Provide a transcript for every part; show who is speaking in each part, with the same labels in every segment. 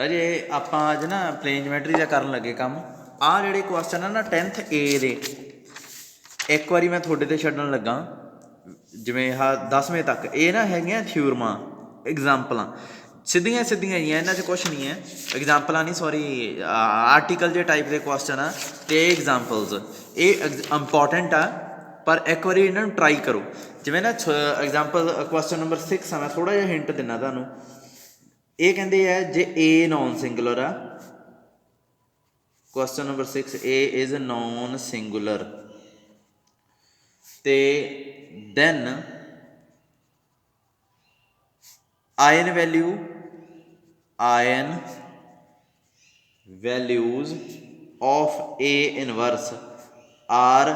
Speaker 1: राजे आप अज ना plane geometry का करन लगे काम आ जिहड़े क्वेश्चन है ना 10th A दे एक बारी मैं थोड़े ते छड्डण लगा जिवें आह 10वें तक ये ना है थ्योरमां एग्जाम्पलां सीधियां सीधियां ही इन्हां च कुछ नहीं है एग्जाम्पलां नहीं सॉरी आर्टिकल जे टाइप के क्वेश्चन आ ते एग्जाम्पल्स ये इंपॉर्टेंट आ पर एक बारी इन्हां नूं ट्राई करो जिवें ना एग्जाम्पल क्वेश्चन नंबर 6 आ मैं थोड़ा जिहा हिंट दिना तुहानूं ये कहते हैं जे ए नॉन सिंगुलर आ question number 6 A is non singular ते then iron values of A inverse are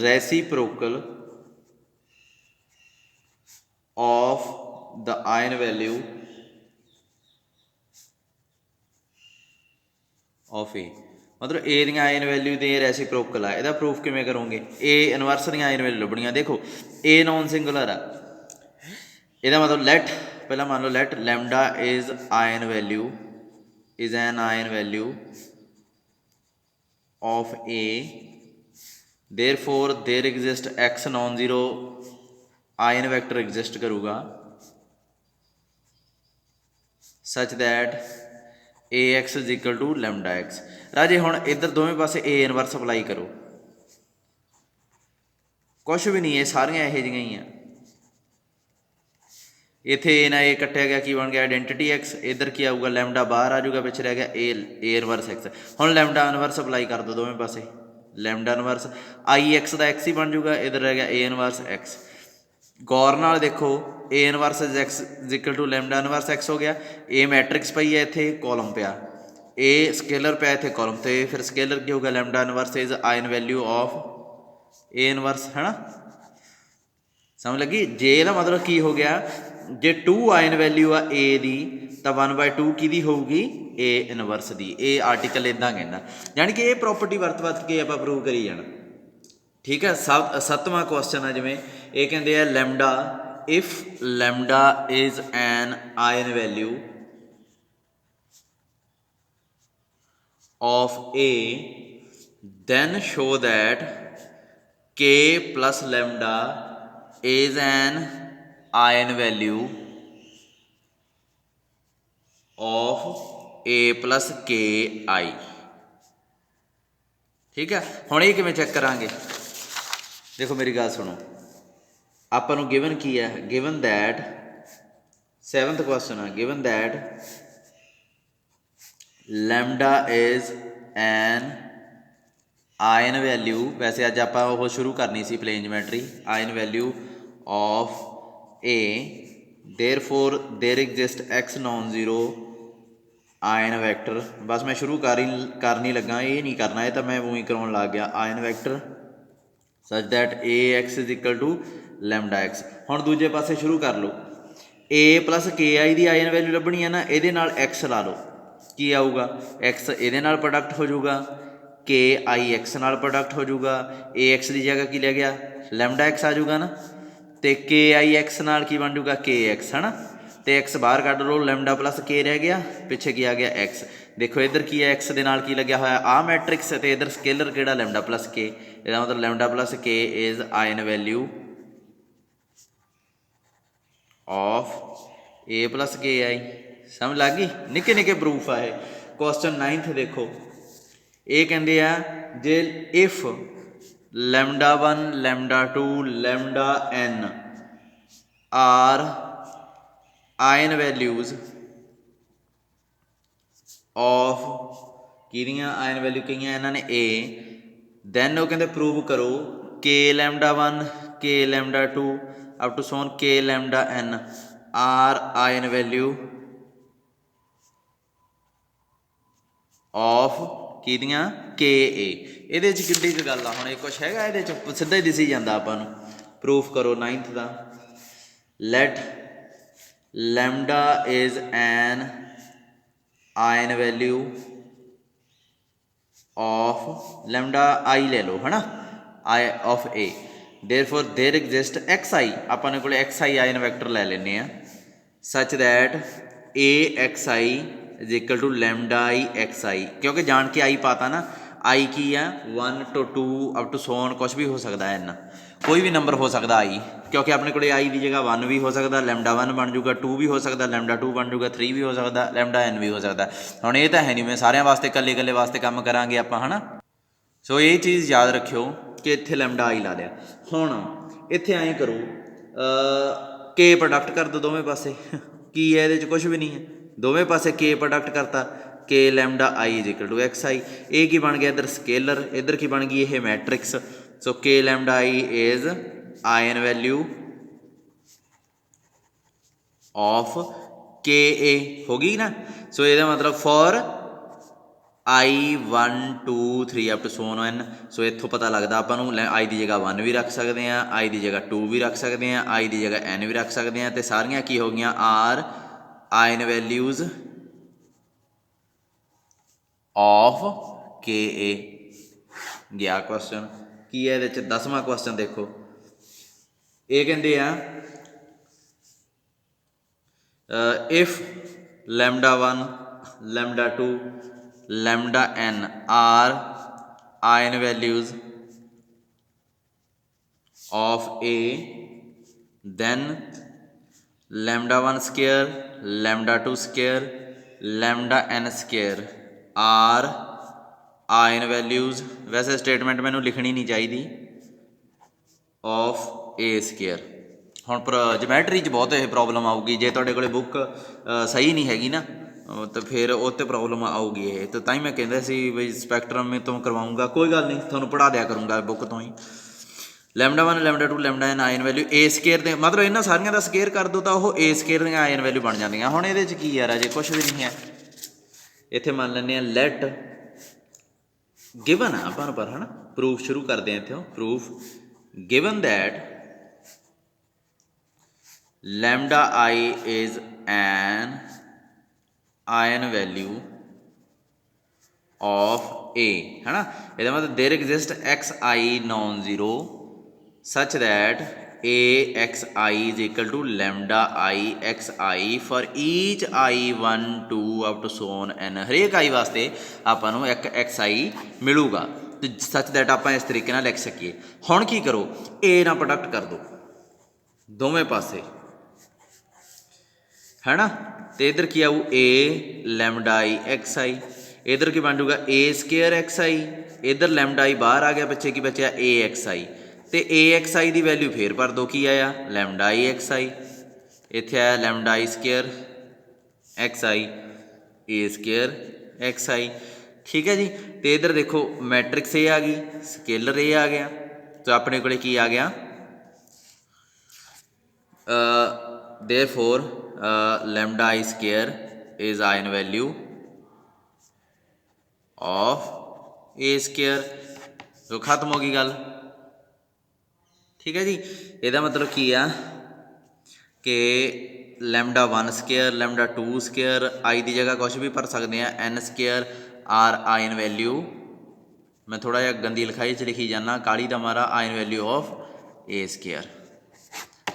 Speaker 1: reciprocal of the iron value of A मतलब ए दी आयन वैल्यू तो रेसिप्रोकल है, यदा प्रूफ किमें करोगे ए इनवर्स दी आयन वैल्यू लभनियां देखो ए नॉन सिंगुलर आ यदा मतलब लेट पहला मान लो let lambda is eigen value is an eigen value of A therefore there exist x non zero eigen vector exist करूगा such that A x is equal to lambda x राजे हुण इधर दोवें पासे ए इनवर्स अप्लाई करो कुछ भी नहीं है सारियां इहो जिहियां ही इत्थे ए ना ए कट्टिया गया की बन गया आइडेंटिटी एक्स इधर की आऊगा लैम्डा बाहर आ जाऊगा पिछे रह गया ए इनवर्स एक्स हुण लैम्डा इनवर्स अप्लाई कर दो दोवें पासे लैम्डा इनवर्स आई एक्स का एक्स ही बन जाऊगा इधर रह गया ए इनवर्स एक्स गौर नाल देखो A inverse x equal to lambda inverse x हो गया ए मैट्रिक्स पई है इत्थे कॉलम पिया ए स्केलर पिया इत्थे कॉलम तो फिर स्केलर की होगा lambda inverse is eigen value of A inverse है ना समझ लगी जे का मतलब की हो गया जे 2 आयन वैल्यू आ ए दी तो 1/2 की होगी ए इनवर्स दी ए आर्टिकल इदा कहना यानी कि ये प्रॉपर्टी वरत के आप प्रूव करी जाना ठीक है। 7वां क्वेश्चन है जिमें ये कहते हैं lambda if lambda is an eigen value of A then show that K plus lambda is an ion value of A plus Ki ठीक है। हुण ये किवें चेक करांगे देखो मेरी गल सुनो आपां नूं गिवन की है गिवन दैट 7th क्वेश्चन है given that lambda is an eigen value वैसे अज आप शुरू करनी सी plane geometry eigen value of A therefore there exist x non zero eigen vector बस मैं शुरू करनी लगा ये नहीं करना ये तो मैं वो ही कराउण लग गया eigen vector such that A x is equal to lambda x हुण दूजे पासे शुरू कर लो ए प्लस के आई दी आयन वैल्यू लभनी है ना ये एक्स ला लो की आऊगा एक्स ये प्रोडक्ट हो जाऊगा के आई एक्स नाल प्रोडक्ट हो जाऊगा ए एक्स की जगह की ले गया लैम्डा एक्स आ जाऊगा ना तो के आई एक्स नाल की बन जाऊगा के एक्स है ना तो एक्स बाहर कढ़ लो लैम्डा प्लस के रह गया पिछे की आ गया एक्स देखो इधर की है एक्स के नाल की लग्या होया आ मैट्रिक्स तो इधर स्केलर किहड़ा लैम्डा प्लस के इसका मतलब लैम्डा प्लस के is eigen value of A plus के आई समझ लग गई निके निके प्रूफ है क्वेश्चन 9th देखो ये कहते हैं जे if lambda 1 lambda 2 lambda n are eigen values of किहदियां आयन वैल्यू कही इन्होंने ए दैन वो कहते प्रूव करो के लैम्डा 1 के लैम्डा 2 अप टू सोन के lambda n are eigen value of किहदियां के ए ये कि गल आ हुण कुछ है ये सीधा ही दिसी जाता आपां नूं प्रूफ करो 9th का let lambda is an eigen value of lambda i ले लो है ना i of A therefore there exist x i अपने को एक्स आई आयन वैक्टर ले लेने such that A x i is equal to lambda i x i, क्योंकि जान के आई पाता ना, आई की है 1 to 2 अप टू सोन कुछ भी हो सकता है, इन्ना कोई भी नंबर हो सकता आई, क्योंकि अपने को आई की जगह 1 भी हो सकता, लैमडा 1 बन जूगा, 2 भी हो सकता, लैमडा 2 बन जूगा, 3 भी हो सकता, लैमडा n भी हो सकता। हुण ये तो है नहीं मैं सारिਆਂ वास्ते कल्ले कल्ले वास्ते काम करांगे आपां, है ना। सो ये चीज़ याद रखियो कि इत्थे लैमडा आई ला लिया। हुण इत्थे ऐं करो के प्रोडक्ट कर दो दोवें पासे की है ये कुछ भी नहीं है, दोवें पासे के प्रोडक्ट करता, के lambda i is equal to x i. ये की बन गया इधर स्केलर, इधर की बन गई ये मैट्रिक्स। सो के lambda i is eigen value of के ए हो गई ना। सो ये मतलब for i 1 2 3 up to so on n. So इत्थों पता लगता आपां नूं आई की जगह 1 भी रख सकते हैं, आई की जगह 2 भी रख सकते हैं, आई की जगह n भी रख सकते हैं, तो सारियां की हो गई आर आयन वैल्यूज ऑफ के ए। गया क्वेश्चन की है, 10वां क्वेश्चन देखो, ये कहते हैं if lambda 1 lambda 2 lambda n are eigen values of A, then lambda 1 square lambda 2 square lambda n square are eigen values. वैसे स्टेटमेंट मैनू लिखनी नहीं चाहिए ऑफ ए स्केयर। हुण पर जमैट्री च बहुत ये प्रॉब्लम आऊगी, जे तुहाडे कोले बुक सही नहीं हैगी ना तो फिर उत्ते प्रॉब्लम आऊगी ये। तो तां ही मैं कहंदा सी बई स्पैक्ट्रम में तो करवाऊँगा, कोई गल नहीं तुहानूं पढ़ा दिया करूँगा बुक तो ही। Lambda 1 lambda 2 lambda n value A ए स्केयर दे, मतलब इन्हां सारियां दा स्केयर कर दो तो वो ए स्केयर दी आयन वैल्यू बन जांदियां। हुण इहदे च की यार अजे कुछ भी नहीं है, इत्थे मान लैंदे आ लैट गिवन आ पर है ना, प्रूफ शुरू करते हैं इत्थों। Proof given that lambda i is an eigen value of A, है ना। इसका मतलब there exist x i non zero such that A x i is equal to lambda i x i for each i 1 2 up to so on n. हरेक i वास्ते आपां नूं एक x आई मिलूगा, तो सच दैट आपां इस तरीके नाल लिख सकीए। हुण की करो, ए ना प्रोडक्ट कर दो दोवें पासे, है ना। तो इधर की आऊ ए लैमडा आई एक्स आई, इधर की बन जूगा ए स्केयर एक्स आई, इधर लैमडा आई बाहर आ गया, पिछे की बचा ए एक्स आई, तो ए एक्स आई की वैल्यू फिर भर दो, की आया लैमडा आई एक्स आई, इत्थे आया lambda i square x i A square x i, ठीक है जी। तो इधर देखो मैट्रिक्स ए आ गई, स्केलर ए आ गया, तो अपने को की आ गया therefore lambda i square is eigen value of A square. तो खत्म हो गई गल, ठीक है जी। ਇਹਦਾ मतलब की आ कि लैमडा 1 स्केयर लैमडा 2 स्केयर आई की जगह कुछ भी भर सकते हैं, n square are eigen value, मैं थोड़ा जिहा गंदी लिखाई च लिखी जाना काली का मारा, ion value of A square,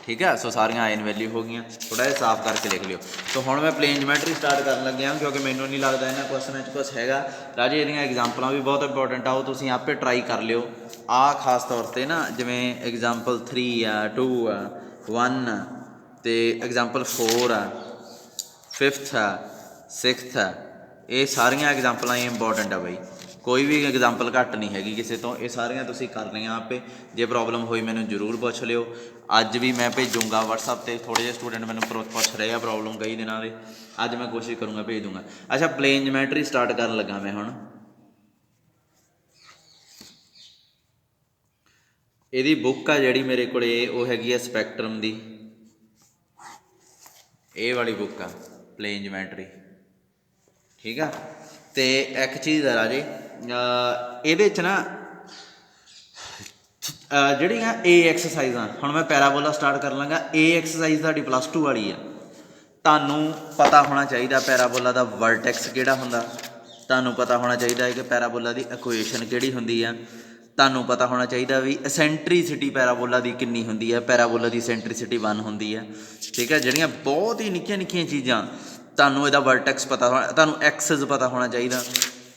Speaker 1: ठीक है। सो सारियां आयन वैल्यू हो गई, थोड़ा जिहा साफ करके लिख लियो। तो हुण मैं प्लेन जमैट्री स्टार्ट कर लग्या, क्योंकि मैनू नहीं लगता इन्हां क्वेश्चनों च कुछ हैगा। राजे इहदियां एग्जाम्पलों भी बहुत इंपॉर्टेंट आओ, तुसीं आपे ट्राई कर लियो। आ खास तौर पर ना जिमें एग्जाम्पल 3 आ 2 आ 1 तो एग्जाम्पल 4 आ 5th आ 6th आ, ये सारियां एग्जाम्पल इंपॉर्टेंट आ बई, कोई भी एग्जाम्पल घट नहीं हैगी किसी तो, ये सारियां तुसीं करनियां आपे। जे प्रॉब्लम हुई मैनू जरूर पूछ लियो, अज भी मैं भेजूँगा WhatsApp पर, थोड़े जे स्टूडेंट मैनू पूछ रहे हैं प्रॉब्लम कई दिनों से, अज मैं कोशिश करूँगा भेज दूँगा। अच्छा प्लेन जमैट्री स्टार्ट कर लगा मैं हुण, ਇਹਦੀ बुक आ ਜਿਹੜੀ मेरे को वो हैगी आ स्पैक्ट्रम की, ये वाली बुक आ प्लेन जमैट्री, ठीक है। तो एक चीज़ है राजे ये ना ਜਿਹੜੀਆਂ ए एक्सरसाइज़ां, हुण मैं पैराबोला स्टार्ट कर लाँगा। ए एक्सरसाइज तुहाडी +2 वाली आ, तुहानूं पता होना चाहिए पैराबोला का वर्टेक्स किहड़ा हुंदा, तुहानूं पता होना चाहिए कि पैराबोला की इक्वेशन किहड़ी हुंदी आ, तुहानूं पता होना चाहिए भी एसेंट्रीसिटी पैराबोला की कितनी हुंदी है, पैराबोला की एसेंट्रीसिटी 1 हुंदी है, ठीक है। ਜਿਹੜੀਆਂ बहुत ही निक्कियां निक्कियां चीज़ां ਤੁਹਾਨੂੰ ਇਹਦਾ ਵਰਟੈਕਸ ਪਤਾ ਹੋਣਾ, ਤੁਹਾਨੂੰ ਐਕਸਿਸ ਪਤਾ ਹੋਣਾ ਚਾਹੀਦਾ,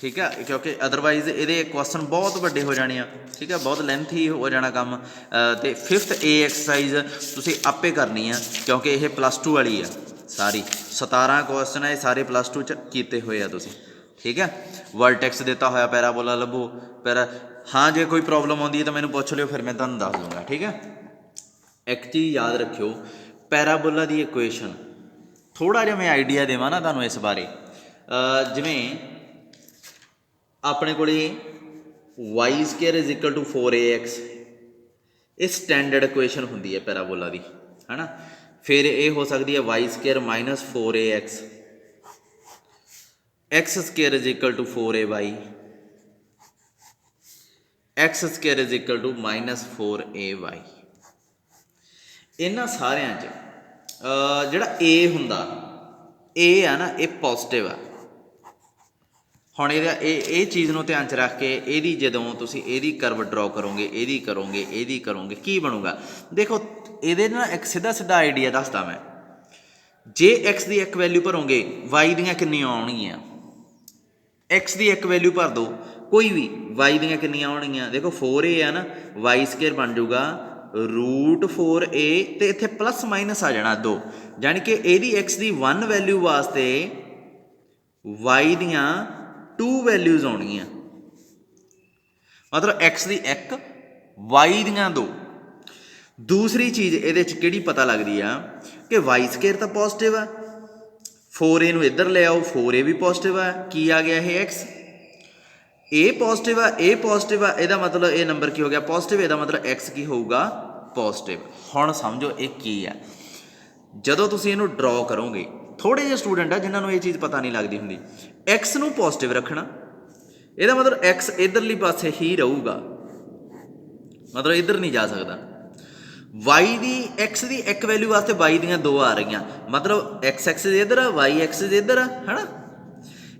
Speaker 1: ਠੀਕ ਹੈ, ਕਿਉਂਕਿ ਅਦਰਵਾਈਜ਼ ਇਹਦੇ ਕੁਐਸਚਨ ਬਹੁਤ ਵੱਡੇ ਹੋ ਜਾਣੇ ਆ, ਠੀਕ ਹੈ, ਬਹੁਤ ਲੈਂਥੀ ਹੋ ਜਾਣਾ ਕੰਮ। ਅਤੇ 5th A ਐਕਸਰਸਾਈਜ਼ ਤੁਸੀਂ ਆਪੇ ਕਰਨੀ ਆ, ਕਿਉਂਕਿ ਇਹ +2 ਵਾਲੀ ਆ ਸਾਰੀ, 17 ਕੁਐਸਚਨ ਹੈ ਇਹ ਸਾਰੇ +2 'ਚ ਕੀਤੇ ਹੋਏ ਆ ਤੁਸੀਂ, ਠੀਕ ਹੈ। ਵਰਟੈਕਸ ਦਿੱਤਾ ਹੋਇਆ, ਪੈਰਾਬੋਲਾ ਲੱਭੋ, ਹਾਂ ਜੇ ਕੋਈ ਪ੍ਰੋਬਲਮ ਆਉਂਦੀ ਹੈ ਤਾਂ ਮੈਨੂੰ ਪੁੱਛ ਲਿਓ, ਫਿਰ ਮੈਂ ਤੁਹਾਨੂੰ ਦੱਸ ਦੂੰਗਾ, ਠੀਕ ਹੈ। ਇੱਕ ਚੀਜ਼ ਯਾਦ ਰੱਖਿਓ, ਪੈਰਾਬੋਲਾ ਦੀ ਇਕੁਏਸ਼ਨ ਥੋੜ੍ਹਾ ਜਿਹਾ ਮੈਂ ਆਈਡੀਆ ਦੇਵਾਂ ਨਾ ਤੁਹਾਨੂੰ ਇਸ ਬਾਰੇ, ਜਿਵੇਂ ਆਪਣੇ ਕੋਲ y² = 4ax, ਇਹ ਸਟੈਂਡਰਡ ਇਕੁਏਸ਼ਨ ਹੁੰਦੀ ਹੈ ਪੈਰਾਬੋਲਾ ਦੀ, ਹੈ ਨਾ। ਫਿਰ ਇਹ ਹੋ ਸਕਦੀ ਹੈ y² - 4ax, x² = 4ay, x² = -4ay। ਇਹਨਾਂ ਸਾਰਿਆਂ 'ਚ ਜਿਹੜਾ a ਹੁੰਦਾ, a ਆ ਨਾ, ਇਹ ਪੋਜ਼ਿਟਿਵ ਆ। ਹੁਣ ਇਹਦਾ ਇਹ ਚੀਜ਼ ਨੂੰ ਧਿਆਨ 'ਚ ਰੱਖ ਕੇ ਇਹਦੀ ਜਦੋਂ ਤੁਸੀਂ ਇਹਦੀ ਕਰਵ ਡਰੋ ਕਰੋਗੇ, ਇਹਦੀ ਕਰੋਗੇ ਕੀ ਬਣੂਗਾ, ਦੇਖੋ ਇਹਦੇ ਨਾਲ ਇੱਕ ਸਿੱਧਾ ਆਈਡੀਆ ਦੱਸਦਾ ਮੈਂ। ਜੇ x ਦੀ ਇੱਕ ਵੈਲਿਊ ਭਰੋਗੇ, y ਦੀਆਂ ਕਿੰਨੀਆਂ ਆਉਣਗੀਆਂ, x ਦੀ ਇੱਕ ਵੈਲਿਊ ਭਰ ਦਿਓ ਕੋਈ ਵੀ, y ਦੀਆਂ ਕਿੰਨੀਆਂ ਆਉਣਗੀਆਂ, ਦੇਖੋ 4a ਆ ਨਾ, y² ਬਣ ਜਾਊਗਾ √4a, ਅਤੇ ਇੱਥੇ ਪਲੱਸ ਮਾਈਨਸ ਆ ਜਾਣਾ 2, ਜਾਣੀ ਕਿ ਇਹਦੀ x ਦੀ 1 ਵੈਲਿਊ ਵਾਸਤੇ y ਦੀਆਂ 2 ਵੈਲਿਊਜ਼ ਆਉਣਗੀਆਂ, ਮਤਲਬ x ਦੀ 1 y ਦੀਆਂ 2। ਦੂਸਰੀ ਚੀਜ਼ ਇਹਦੇ 'ਚ ਕਿਹੜੀ ਪਤਾ ਲੱਗਦੀ ਆ ਕਿ y² ਤਾਂ ਪੋਜ਼ਿਟਿਵ ਆ, 4a ਨੂੰ ਇੱਧਰ ਲੈ ਆਓ, 4a ਵੀ ਪੋਜ਼ਿਟਿਵ ਆ, ਕੀ ਆ ਗਿਆ ਇਹ x, ਇਹ ਪੋਜ਼ਿਟਿਵ ਆ, ਇਹ ਪੋਜ਼ਿਟਿਵ ਆ, ਇਹਦਾ ਮਤਲਬ ਇਹ ਨੰਬਰ ਕੀ ਹੋ ਗਿਆ, ਪੋਜ਼ਿਟਿਵ, ਇਹਦਾ ਮਤਲਬ x ਕੀ ਹੋਊਗਾ, ਪੋਜ਼ਿਟਿਵ। ਹੁਣ ਸਮਝੋ ਇਹ ਕੀ ਆ, ਜਦੋਂ ਤੁਸੀਂ ਇਹਨੂੰ ਡਰੋ ਕਰੋਗੇ, ਥੋੜ੍ਹੇ ਜਿਹੇ ਸਟੂਡੈਂਟ ਆ ਜਿਨ੍ਹਾਂ ਨੂੰ ਇਹ ਚੀਜ਼ ਪਤਾ ਨਹੀਂ ਲੱਗਦੀ ਹੁੰਦੀ, x ਨੂੰ ਪੋਜ਼ਿਟਿਵ ਰੱਖਣਾ, ਇਹਦਾ ਮਤਲਬ x ਇੱਧਰਲੀ ਪਾਸੇ ਹੀ ਰਹੂਗਾ, ਮਤਲਬ ਇੱਧਰ ਨਹੀਂ ਜਾ ਸਕਦਾ। x ਦੀ ਇੱਕ ਵੈਲਿਊ ਵਾਸਤੇ y ਦੀਆਂ 2 ਆ ਰਹੀਆਂ, ਮਤਲਬ x ਐਕਸਿਸ ਇੱਧਰ ਆ, y ਐਕਸਿਸ ਇੱਧਰ ਆ, ਹੈ ਨਾ।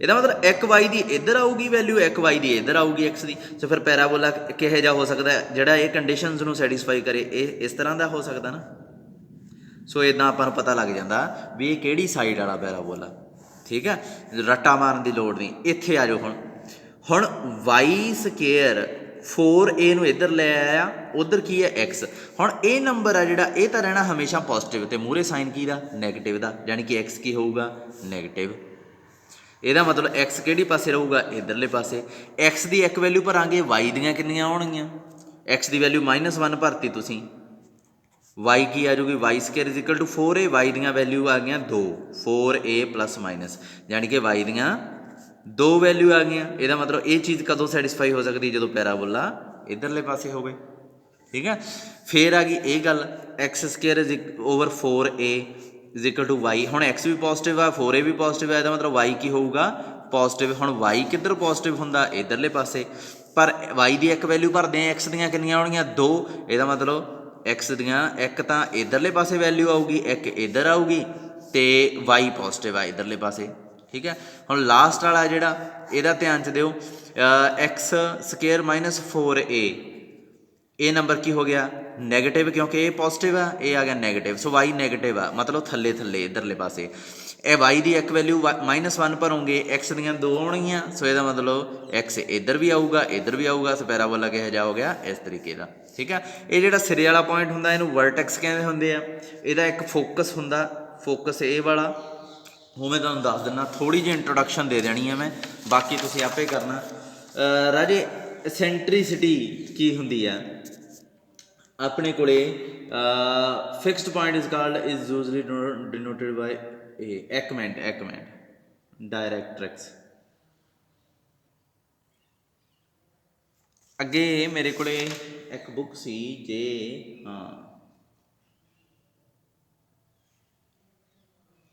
Speaker 1: ਇਹਦਾ ਮਤਲਬ ਇੱਕ y ਦੀ ਇੱਧਰ ਆਊਗੀ ਵੈਲਿਊ, ਇੱਕ y ਦੀ ਇੱਧਰ ਆਊਗੀ x ਦੀ। ਸੋ ਫਿਰ ਪੈਰਾਬੋਲਾ ਕਿਹੋ ਜਿਹਾ ਹੋ ਸਕਦਾ ਜਿਹੜਾ ਇਹ ਕੰਡੀਸ਼ਨਸ ਨੂੰ ਸੈਟੀਸਫਾਈ ਕਰੇ, ਇਹ ਇਸ ਤਰ੍ਹਾਂ ਦਾ ਹੋ ਸਕਦਾ ਨਾ। ਸੋ ਇੱਦਾਂ ਆਪਾਂ ਨੂੰ ਪਤਾ ਲੱਗ ਜਾਂਦਾ ਵੀ ਇਹ ਕਿਹੜੀ ਸਾਈਡ ਵਾਲਾ ਪੈਰਾਬੋਲਾ, ਠੀਕ ਹੈ, ਰੱਟਾ ਮਾਰਨ ਦੀ ਲੋੜ ਨਹੀਂ। ਇੱਥੇ ਆ ਜਾਓ, ਹੁਣ y² 4a ਨੂੰ ਇੱਧਰ ਲੈ ਆਇਆ, ਉੱਧਰ ਕੀ ਹੈ x। ਹੁਣ ਇਹ ਨੰਬਰ ਆ ਜਿਹੜਾ, ਇਹ ਤਾਂ ਰਹਿਣਾ ਹਮੇਸ਼ਾ ਪੋਜ਼ਿਟਿਵ, ਅਤੇ ਮੂਹਰੇ ਸਾਈਨ ਕੀ ਦਾ, ਨੈਗੇਟਿਵ ਦਾ, ਯਾਨੀ ਕਿ x ਕੀ ਹੋਊਗਾ, ਨੈਗੇਟਿਵ। ਇਹਦਾ ਮਤਲਬ x ਕਿਹੜੀ ਪਾਸੇ ਰਹੂਗਾ, ਇੱਧਰਲੇ ਪਾਸੇ। x ਦੀ ਇੱਕ ਵੈਲਿਊ ਭਰਾਂਗੇ, y ਦੀਆਂ ਕਿੰਨੀਆਂ ਆਉਣਗੀਆਂ, x ਦੀ ਵੈਲਿਊ -1 ਭਰਤੀ ਤੁਸੀਂ, y ਕੀ ਆ ਜਾਊਗੀ, y² = 4a, y ਦੀਆਂ ਵੈਲਿਊ ਆ ਗਈਆਂ 2, 4a +- ਯਾਨੀ ਕਿ y ਦੀਆਂ 2 ਵੈਲਿਊ ਆ ਗਈਆਂ। ਇਹਦਾ ਮਤਲਬ ਇਹ ਚੀਜ਼ ਕਦੋਂ ਸੈਟਿਸਫਾਈ ਹੋ ਸਕਦੀ, ਜਦੋਂ ਪੈਰਾਬੋਲਾ ਇੱਧਰਲੇ ਪਾਸੇ ਹੋਵੇ, ਠੀਕ ਹੈ। ਫਿਰ ਆ ਗਈ ਇਹ ਗੱਲ, x² / 4a = y। ਹੁਣ x ਵੀ ਪੋਜ਼ਿਟਿਵ ਆ, 4a ਵੀ ਪੋਜ਼ਿਟਿਵ ਆ, ਇਹਦਾ ਮਤਲਬ y ਕੀ ਹੋਊਗਾ, ਪੋਜ਼ਿਟਿਵ। ਹੁਣ y ਕਿੱਧਰ ਪੋਜ਼ਿਟਿਵ ਹੁੰਦਾ, ਇੱਧਰਲੇ ਪਾਸੇ, ਪਰ y ਦੀ ਇੱਕ ਵੈਲਿਊ ਭਰਦੇ ਆ, x ਦੀਆਂ ਕਿੰਨੀਆਂ ਆਉਣਗੀਆਂ, 2। ਇਹਦਾ ਮਤਲਬ x ਦੀਆਂ ਇੱਕ ਤਾਂ ਇੱਧਰਲੇ ਪਾਸੇ ਵੈਲਿਊ ਆਊਗੀ, ਇੱਕ ਇੱਧਰ ਆਊਗੀ, ਅਤੇ y ਪੋਜ਼ਿਟਿਵ ਆ ਇੱਧਰਲੇ ਪਾਸੇ, ਠੀਕ ਹੈ। ਹੁਣ ਲਾਸਟ ਵਾਲਾ ਜਿਹੜਾ, ਇਹਦਾ ਧਿਆਨ 'ਚ ਦਿਓ, x² - 4a, ਇਹ ਨੰਬਰ ਕੀ ਹੋ ਗਿਆ, ਨੈਗੇਟਿਵ, ਕਿਉਂਕਿ ਇਹ ਪੋਜ਼ਿਟਿਵ ਆ, ਇਹ ਆ ਗਿਆ ਨੈਗੇਟਿਵ। ਸੋ y ਨੈਗੇਟਿਵ ਆ, ਮਤਲਬ ਥੱਲੇ ਇੱਧਰਲੇ ਪਾਸੇ। ਇਹ y ਦੀ ਇੱਕ ਵੈਲਿਊ -1 ਭਰੋਂਗੇ, x ਦੀਆਂ 2 ਆਉਣਗੀਆਂ, ਸੋ ਇਹਦਾ ਮਤਲਬ x ਇੱਧਰ ਵੀ ਆਊਗਾ, ਇੱਧਰ ਵੀ ਆਊਗਾ। ਸੋ ਪੈਰਾਬੋਲਾ ਕਿਹੋ ਜਿਹਾ ਹੋ ਗਿਆ, ਇਸ ਤਰੀਕੇ ਦਾ, ਠੀਕ ਹੈ। ਇਹ ਜਿਹੜਾ ਸਿਰੇ ਵਾਲਾ ਪੁਆਇੰਟ ਹੁੰਦਾ, ਇਹਨੂੰ ਵਰਟੈਕਸ ਕਹਿੰਦੇ ਹੁੰਦੇ ਆ। ਇਹਦਾ ਇੱਕ ਫੋਕਸ ਹੁੰਦਾ, ਫੋਕਸ ਇਹ ਵਾਲਾ, ਉਹ ਮੈਂ ਤੁਹਾਨੂੰ ਦੱਸ ਦਿੰਦਾ, ਥੋੜ੍ਹੀ ਜਿਹੀ ਇੰਟਰੋਡਕਸ਼ਨ ਦੇ ਦੇਣੀ ਹੈ ਮੈਂ, ਬਾਕੀ ਤੁਸੀਂ ਆਪੇ ਕਰਨਾ। ਰਾਜੇ ਸੈਂਟਰੀਸਿਟੀ ਕੀ ਹੁੰਦੀ ਆ ਆਪਣੇ ਕੋਲੇ, ਫਿਕਸਡ ਪੁਆਇੰਟ ਇਜ਼ ਯੂਜ਼ਲੀ ਡਿਨੋਟਡ ਬਾਈ ਇੱਕ ਮਿੰਟ ਡਾਇਰੈਕਟ੍ਰਿਕਸ। ਅੱਗੇ ਮੇਰੇ ਕੋਲੇ ਇੱਕ ਬੁੱਕ ਸੀ ਜੇ,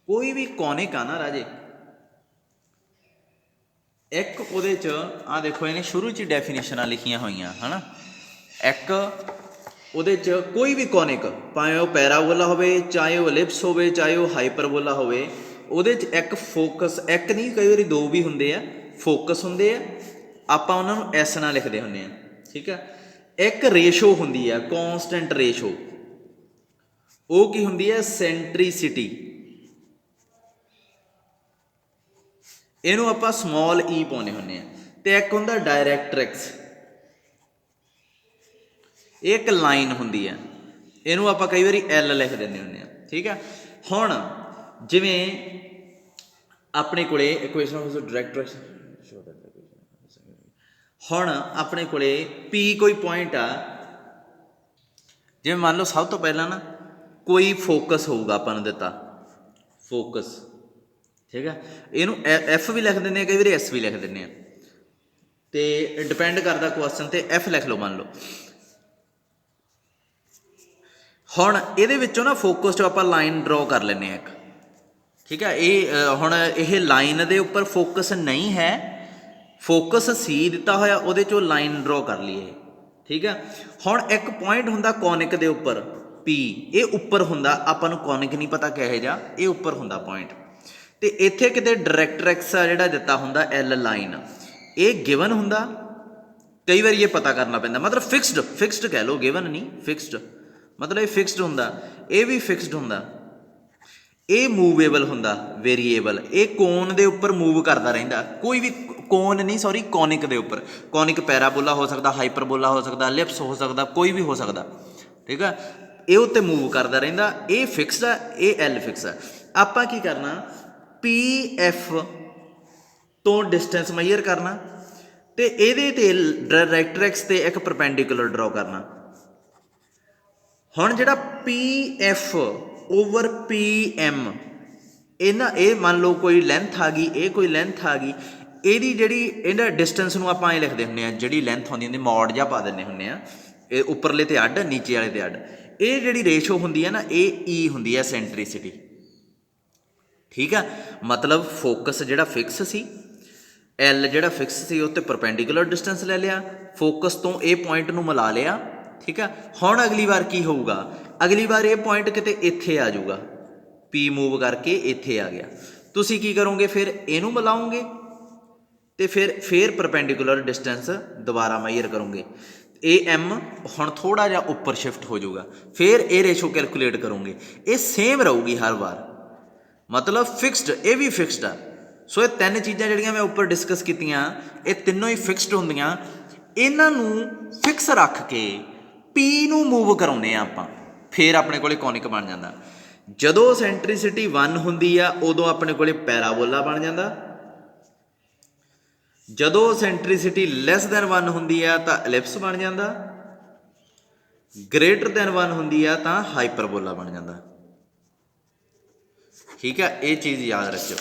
Speaker 1: ਕੋਈ ਵੀ ਕੋਨਿਕ ਆ ਨਾ ਰਾਜੇ, ਇੱਕ ਉਹਦੇ 'ਚ ਆਹ ਦੇਖੋ, ਇਹਨੇ ਸ਼ੁਰੂ 'ਚ ਡੈਫੀਨੇਸ਼ਨਾਂ ਲਿਖੀਆਂ ਹੋਈਆਂ, ਹੈ ਨਾ। ਇੱਕ ਉਹਦੇ 'ਚ ਕੋਈ ਵੀ ਕੋਨਿਕ, ਭਾਵੇਂ ਉਹ ਪੈਰਾਬੋਲਾ ਹੋਵੇ, ਚਾਹੇ ਉਹ ਐਲਿਪਸ ਹੋਵੇ, ਚਾਹੇ ਉਹ ਹਾਈਪਰਬੋਲਾ ਹੋਵੇ, ਉਹਦੇ 'ਚ ਇੱਕ ਫੋਕਸ, ਇੱਕ ਨਹੀਂ ਕਈ ਵਾਰੀ 2 ਵੀ ਹੁੰਦੇ ਆ, ਫੋਕਸ ਹੁੰਦੇ ਆ, ਆਪਾਂ ਉਹਨਾਂ ਨੂੰ ਐਸ ਨਾਲ ਲਿਖਦੇ ਹੁੰਦੇ ਆ, ਠੀਕ ਆ। ਇੱਕ ਰੇਸ਼ੋ ਹੁੰਦੀ ਆ, ਕੌਨਸਟੈਂਟ ਰੇਸ਼ੋ, ਉਹ ਕੀ ਹੁੰਦੀ ਹੈ, ਸੈਂਟਰੀਸਿਟੀ। ਇਹਨੂੰ ਆਪਾਂ ਸਮੋਲ ਈ ਪਾਉਂਦੇ ਹੁੰਦੇ ਆ। ਤੇ ਇੱਕ ਹੁੰਦਾ ਡਾਇਰੈਕਟ੍ਰਿਕਸ, ਇਹ ਇੱਕ ਲਾਈਨ ਹੁੰਦੀ ਹੈ, ਇਹਨੂੰ ਆਪਾਂ ਕਈ ਵਾਰੀ ਐਲ ਲਿਖ ਦਿੰਦੇ ਹੁੰਦੇ ਆ। ਠੀਕ ਹੈ, ਹੁਣ ਜਿਵੇਂ ਆਪਣੇ ਕੋਲੇ ਇਕੁਏਸ਼ਨ ਆਫ ਡਾਇਰੈਕਟ੍ਰਿਕਸ, ਹੁਣ ਆਪਣੇ ਕੋਲੇ ਪੀ ਕੋਈ ਪੁਆਇੰਟ ਆ, ਜਿਵੇਂ ਮੰਨ ਲਓ ਸਭ ਤੋਂ ਪਹਿਲਾਂ ਨਾ ਕੋਈ ਫੋਕਸ ਹੋਊਗਾ ਆਪਾਂ ਨੂੰ ਦਿੱਤਾ, ਫੋਕਸ। ਠੀਕ ਹੈ, ਇਹਨੂੰ ਐਫ ਵੀ ਲਿਖ ਦਿੰਦੇ ਆ, ਕਈ ਵਾਰੀ ਐਸ ਵੀ ਲਿਖ ਦਿੰਦੇ ਆ, ਤੇ ਡਿਪੈਂਡ ਕਰਦਾ ਕੁਐਸਚਨ ਤੇ। ਐਫ ਲਿਖ ਲਓ ਮੰਨ ਲਓ। ਹੁਣ ਇਹਦੇ ਵਿੱਚੋਂ ਨਾ ਫੋਕਸ 'ਚੋਂ ਆਪਾਂ ਲਾਈਨ ਡਰੋ ਕਰ ਲੈਂਦੇ ਹਾਂ ਇੱਕ। ਠੀਕ ਹੈ, ਇਹ ਹੁਣ ਇਹ ਲਾਈਨ ਦੇ ਉੱਪਰ ਫੋਕਸ ਨਹੀਂ ਹੈ, ਫੋਕਸ ਸੀ ਦਿੱਤਾ ਹੋਇਆ, ਉਹਦੇ 'ਚੋਂ ਲਾਈਨ ਡਰੋ ਕਰ ਲਈ ਇਹ। ਠੀਕ ਹੈ, ਹੁਣ ਇੱਕ ਪੁਆਇੰਟ ਹੁੰਦਾ ਕੋਨਿਕ ਦੇ ਉੱਪਰ ਪੀ, ਇਹ ਉੱਪਰ ਹੁੰਦਾ, ਆਪਾਂ ਨੂੰ ਕੋਨਿਕ ਨਹੀਂ ਪਤਾ ਕਿਹੋ ਜਿਹਾ, ਇਹ ਉੱਪਰ ਹੁੰਦਾ ਪੁਆਇੰਟ। ਤੇ ਇੱਥੇ ਕਿਤੇ ਡਾਇਰੈਕਟ੍ਰਿਕਸ ਆ ਜਿਹੜਾ ਦਿੱਤਾ ਹੁੰਦਾ ਐਲ ਲਾਈਨ, ਇਹ ਗਿਵਨ ਹੁੰਦਾ। ਕਈ ਵਾਰੀ ਇਹ ਪਤਾ ਕਰਨਾ ਪੈਂਦਾ, ਮਤਲਬ ਫਿਕਸਡ ਕਹਿ ਲਓ, ਗਿਵਨ ਨਹੀਂ, ਫਿਕਸਡ ਮਤਲਬ ਇਹ ਫਿਕਸਡ ਹੁੰਦਾ, ਇਹ ਵੀ ਫਿਕਸਡ ਹੁੰਦਾ। ਇਹ ਮੂਵੇਬਲ ਹੁੰਦਾ, ਵੇਰੀਏਬਲ, ਇਹ ਕੋਨ ਦੇ ਉੱਪਰ ਮੂਵ ਕਰਦਾ ਰਹਿੰਦਾ, ਕੋਈ ਵੀ ਕੋਨ ਨਹੀਂ, ਸੌਰੀ ਕੋਨਿਕ ਦੇ ਉੱਪਰ। ਕੋਨਿਕ ਪੈਰਾਬੋਲਾ ਹੋ ਸਕਦਾ, ਹਾਈਪਰਬੋਲਾ ਹੋ ਸਕਦਾ, ਐਲਿਪਸ ਹੋ ਸਕਦਾ, ਕੋਈ ਵੀ ਹੋ ਸਕਦਾ। ਠੀਕ ਆ, ਇਹ ਉੱਤੇ ਮੂਵ ਕਰਦਾ ਰਹਿੰਦਾ, ਇਹ ਫਿਕਸਡ ਆ, ਇਹ ਐਲ ਫਿਕਸ ਆ। ਆਪਾਂ ਕੀ ਕਰਨਾ, ਪੀ ਐਫ ਤੋਂ ਡਿਸਟੈਂਸ ਮੈਜ਼ਰ ਕਰਨਾ, ਤੇ ਇਹਦੇ ਤੇ ਡਾਇਰੈਕਟ੍ਰਿਕਸ ਤੇ ਇੱਕ ਪਰਪੈਂਡੀਕੂਲਰ ਡਰਾਅ ਕਰਨਾ। ਹੁਣ ਜਿਹੜਾ P F over P M, ਇਹ ਮੰਨ ਲਓ ਕੋਈ ਲੈਂਥ ਆ ਗਈ, ਇਹ ਕੋਈ ਲੈਂਥ ਆ ਗਈ, ਇਹਦੀ ਜਿਹੜੀ ਇਹਦਾ ਡਿਸਟੈਂਸ ਨੂੰ ਆਪਾਂ ਐਂ ਲਿਖਦੇ ਹੁੰਦੇ ਹਾਂ, ਜਿਹੜੀ ਲੈਂਥ ਹੁੰਦੀ ਹੁੰਦੀ ਮੋਡ ਜਿਹਾ ਪਾ ਦਿੰਦੇ ਹੁੰਦੇ ਆ, ਇਹ ਉੱਪਰਲੇ ਤੇ ਅੱਡ, ਨੀਚੇ ਵਾਲੇ ਤੇ ਅੱਡ। ਇਹ ਜਿਹੜੀ ਰੇਸ਼ੋ ਹੁੰਦੀ ਹੈ ਨਾ, ਇਹ ਈ ਹੁੰਦੀ ਹੈ ਸੈਂਟਰੀਸਿਟੀ। ਠੀਕ ਆ, ਮਤਲਬ ਫੋਕਸ ਜਿਹੜਾ ਫਿਕਸ ਸੀ, ਐਲ ਜਿਹੜਾ ਫਿਕਸ ਸੀ, ਉਹ 'ਤੇ ਪਰਪੈਂਡੀਕੂਲਰ ਡਿਸਟੈਂਸ ਲੈ ਲਿਆ, ਫੋਕਸ ਤੋਂ ਇਹ ਪੁਆਇੰਟ ਨੂੰ ਮਿਲਾ ਲਿਆ। ਠੀਕ ਆ, ਹੁਣ ਅਗਲੀ ਵਾਰ ਕੀ ਹੋਊਗਾ, ਅਗਲੀ ਵਾਰ ਇਹ ਪੁਆਇੰਟ ਕਿਤੇ ਇੱਥੇ ਆ ਜਾਊਗਾ, ਪੀ ਮੂਵ ਕਰਕੇ ਇੱਥੇ ਆ ਗਿਆ। ਤੁਸੀਂ ਕੀ ਕਰੋਗੇ, ਫਿਰ ਇਹਨੂੰ ਮਿਲਾਓਗੇ ਤੇ ਫਿਰ ਪਰਪੈਂਡੀਕੂਲਰ ਡਿਸਟੈਂਸ ਦੁਬਾਰਾ ਮੈਜ਼ਰ ਕਰੋਗੇ। ਇਹ ਐਮ ਹੁਣ ਥੋੜ੍ਹਾ ਜਿਹਾ ਉੱਪਰ ਸ਼ਿਫਟ ਹੋ ਜਾਊਗਾ, ਫਿਰ ਇਹ ਰੇਸ਼ੋ ਕੈਲਕੂਲੇਟ ਕਰੋਗੇ। ਇਹ ਸੇਮ ਰਹੂਗੀ ਹਰ ਵਾਰ, ਮਤਲਬ ਫਿਕਸਡ, ਇਹ ਵੀ ਫਿਕਸਡ ਆ। ਸੋ ਇਹ ਤਿੰਨ ਚੀਜ਼ਾਂ ਜਿਹੜੀਆਂ ਮੈਂ ਉੱਪਰ ਡਿਸਕਸ ਕੀਤੀਆਂ, ਇਹ ਤਿੰਨੋਂ ਹੀ ਫਿਕਸਡ ਹੁੰਦੀਆਂ। ਇਹਨਾਂ ਨੂੰ ਫਿਕਸ ਰੱਖ ਕੇ ਪੀ ਨੂੰ ਮੂਵ ਕਰਾਉਂਦੇ ਆ ਆਪਾਂ, ਫਿਰ ਆਪਣੇ ਕੋਲੇ ਕੋਨਿਕ ਬਣ ਜਾਂਦਾ। ਜਦੋਂ ਸੈਂਟਰੀਸਿਟੀ 1 ਹੁੰਦੀ ਆ, ਉਦੋਂ ਆਪਣੇ ਕੋਲੇ ਪੈਰਾਬੋਲਾ ਬਣ ਜਾਂਦਾ। ਜਦੋਂ ਸੈਂਟਰੀਸਿਟੀ ਲੈਸ ਦੈਨ 1 ਹੁੰਦੀ ਆ ਤਾਂ ਐਲਿਪਸ ਬਣ ਜਾਂਦਾ, ਗ੍ਰੇਟਰ ਦੈਨ 1 ਹੁੰਦੀ ਆ ਤਾਂ ਹਾਈਪਰਬੋਲਾ ਬਣ ਜਾਂਦਾ। ਠੀਕ ਹੈ, ਇਹ ਚੀਜ਼ ਯਾਦ ਰੱਖਿਓ।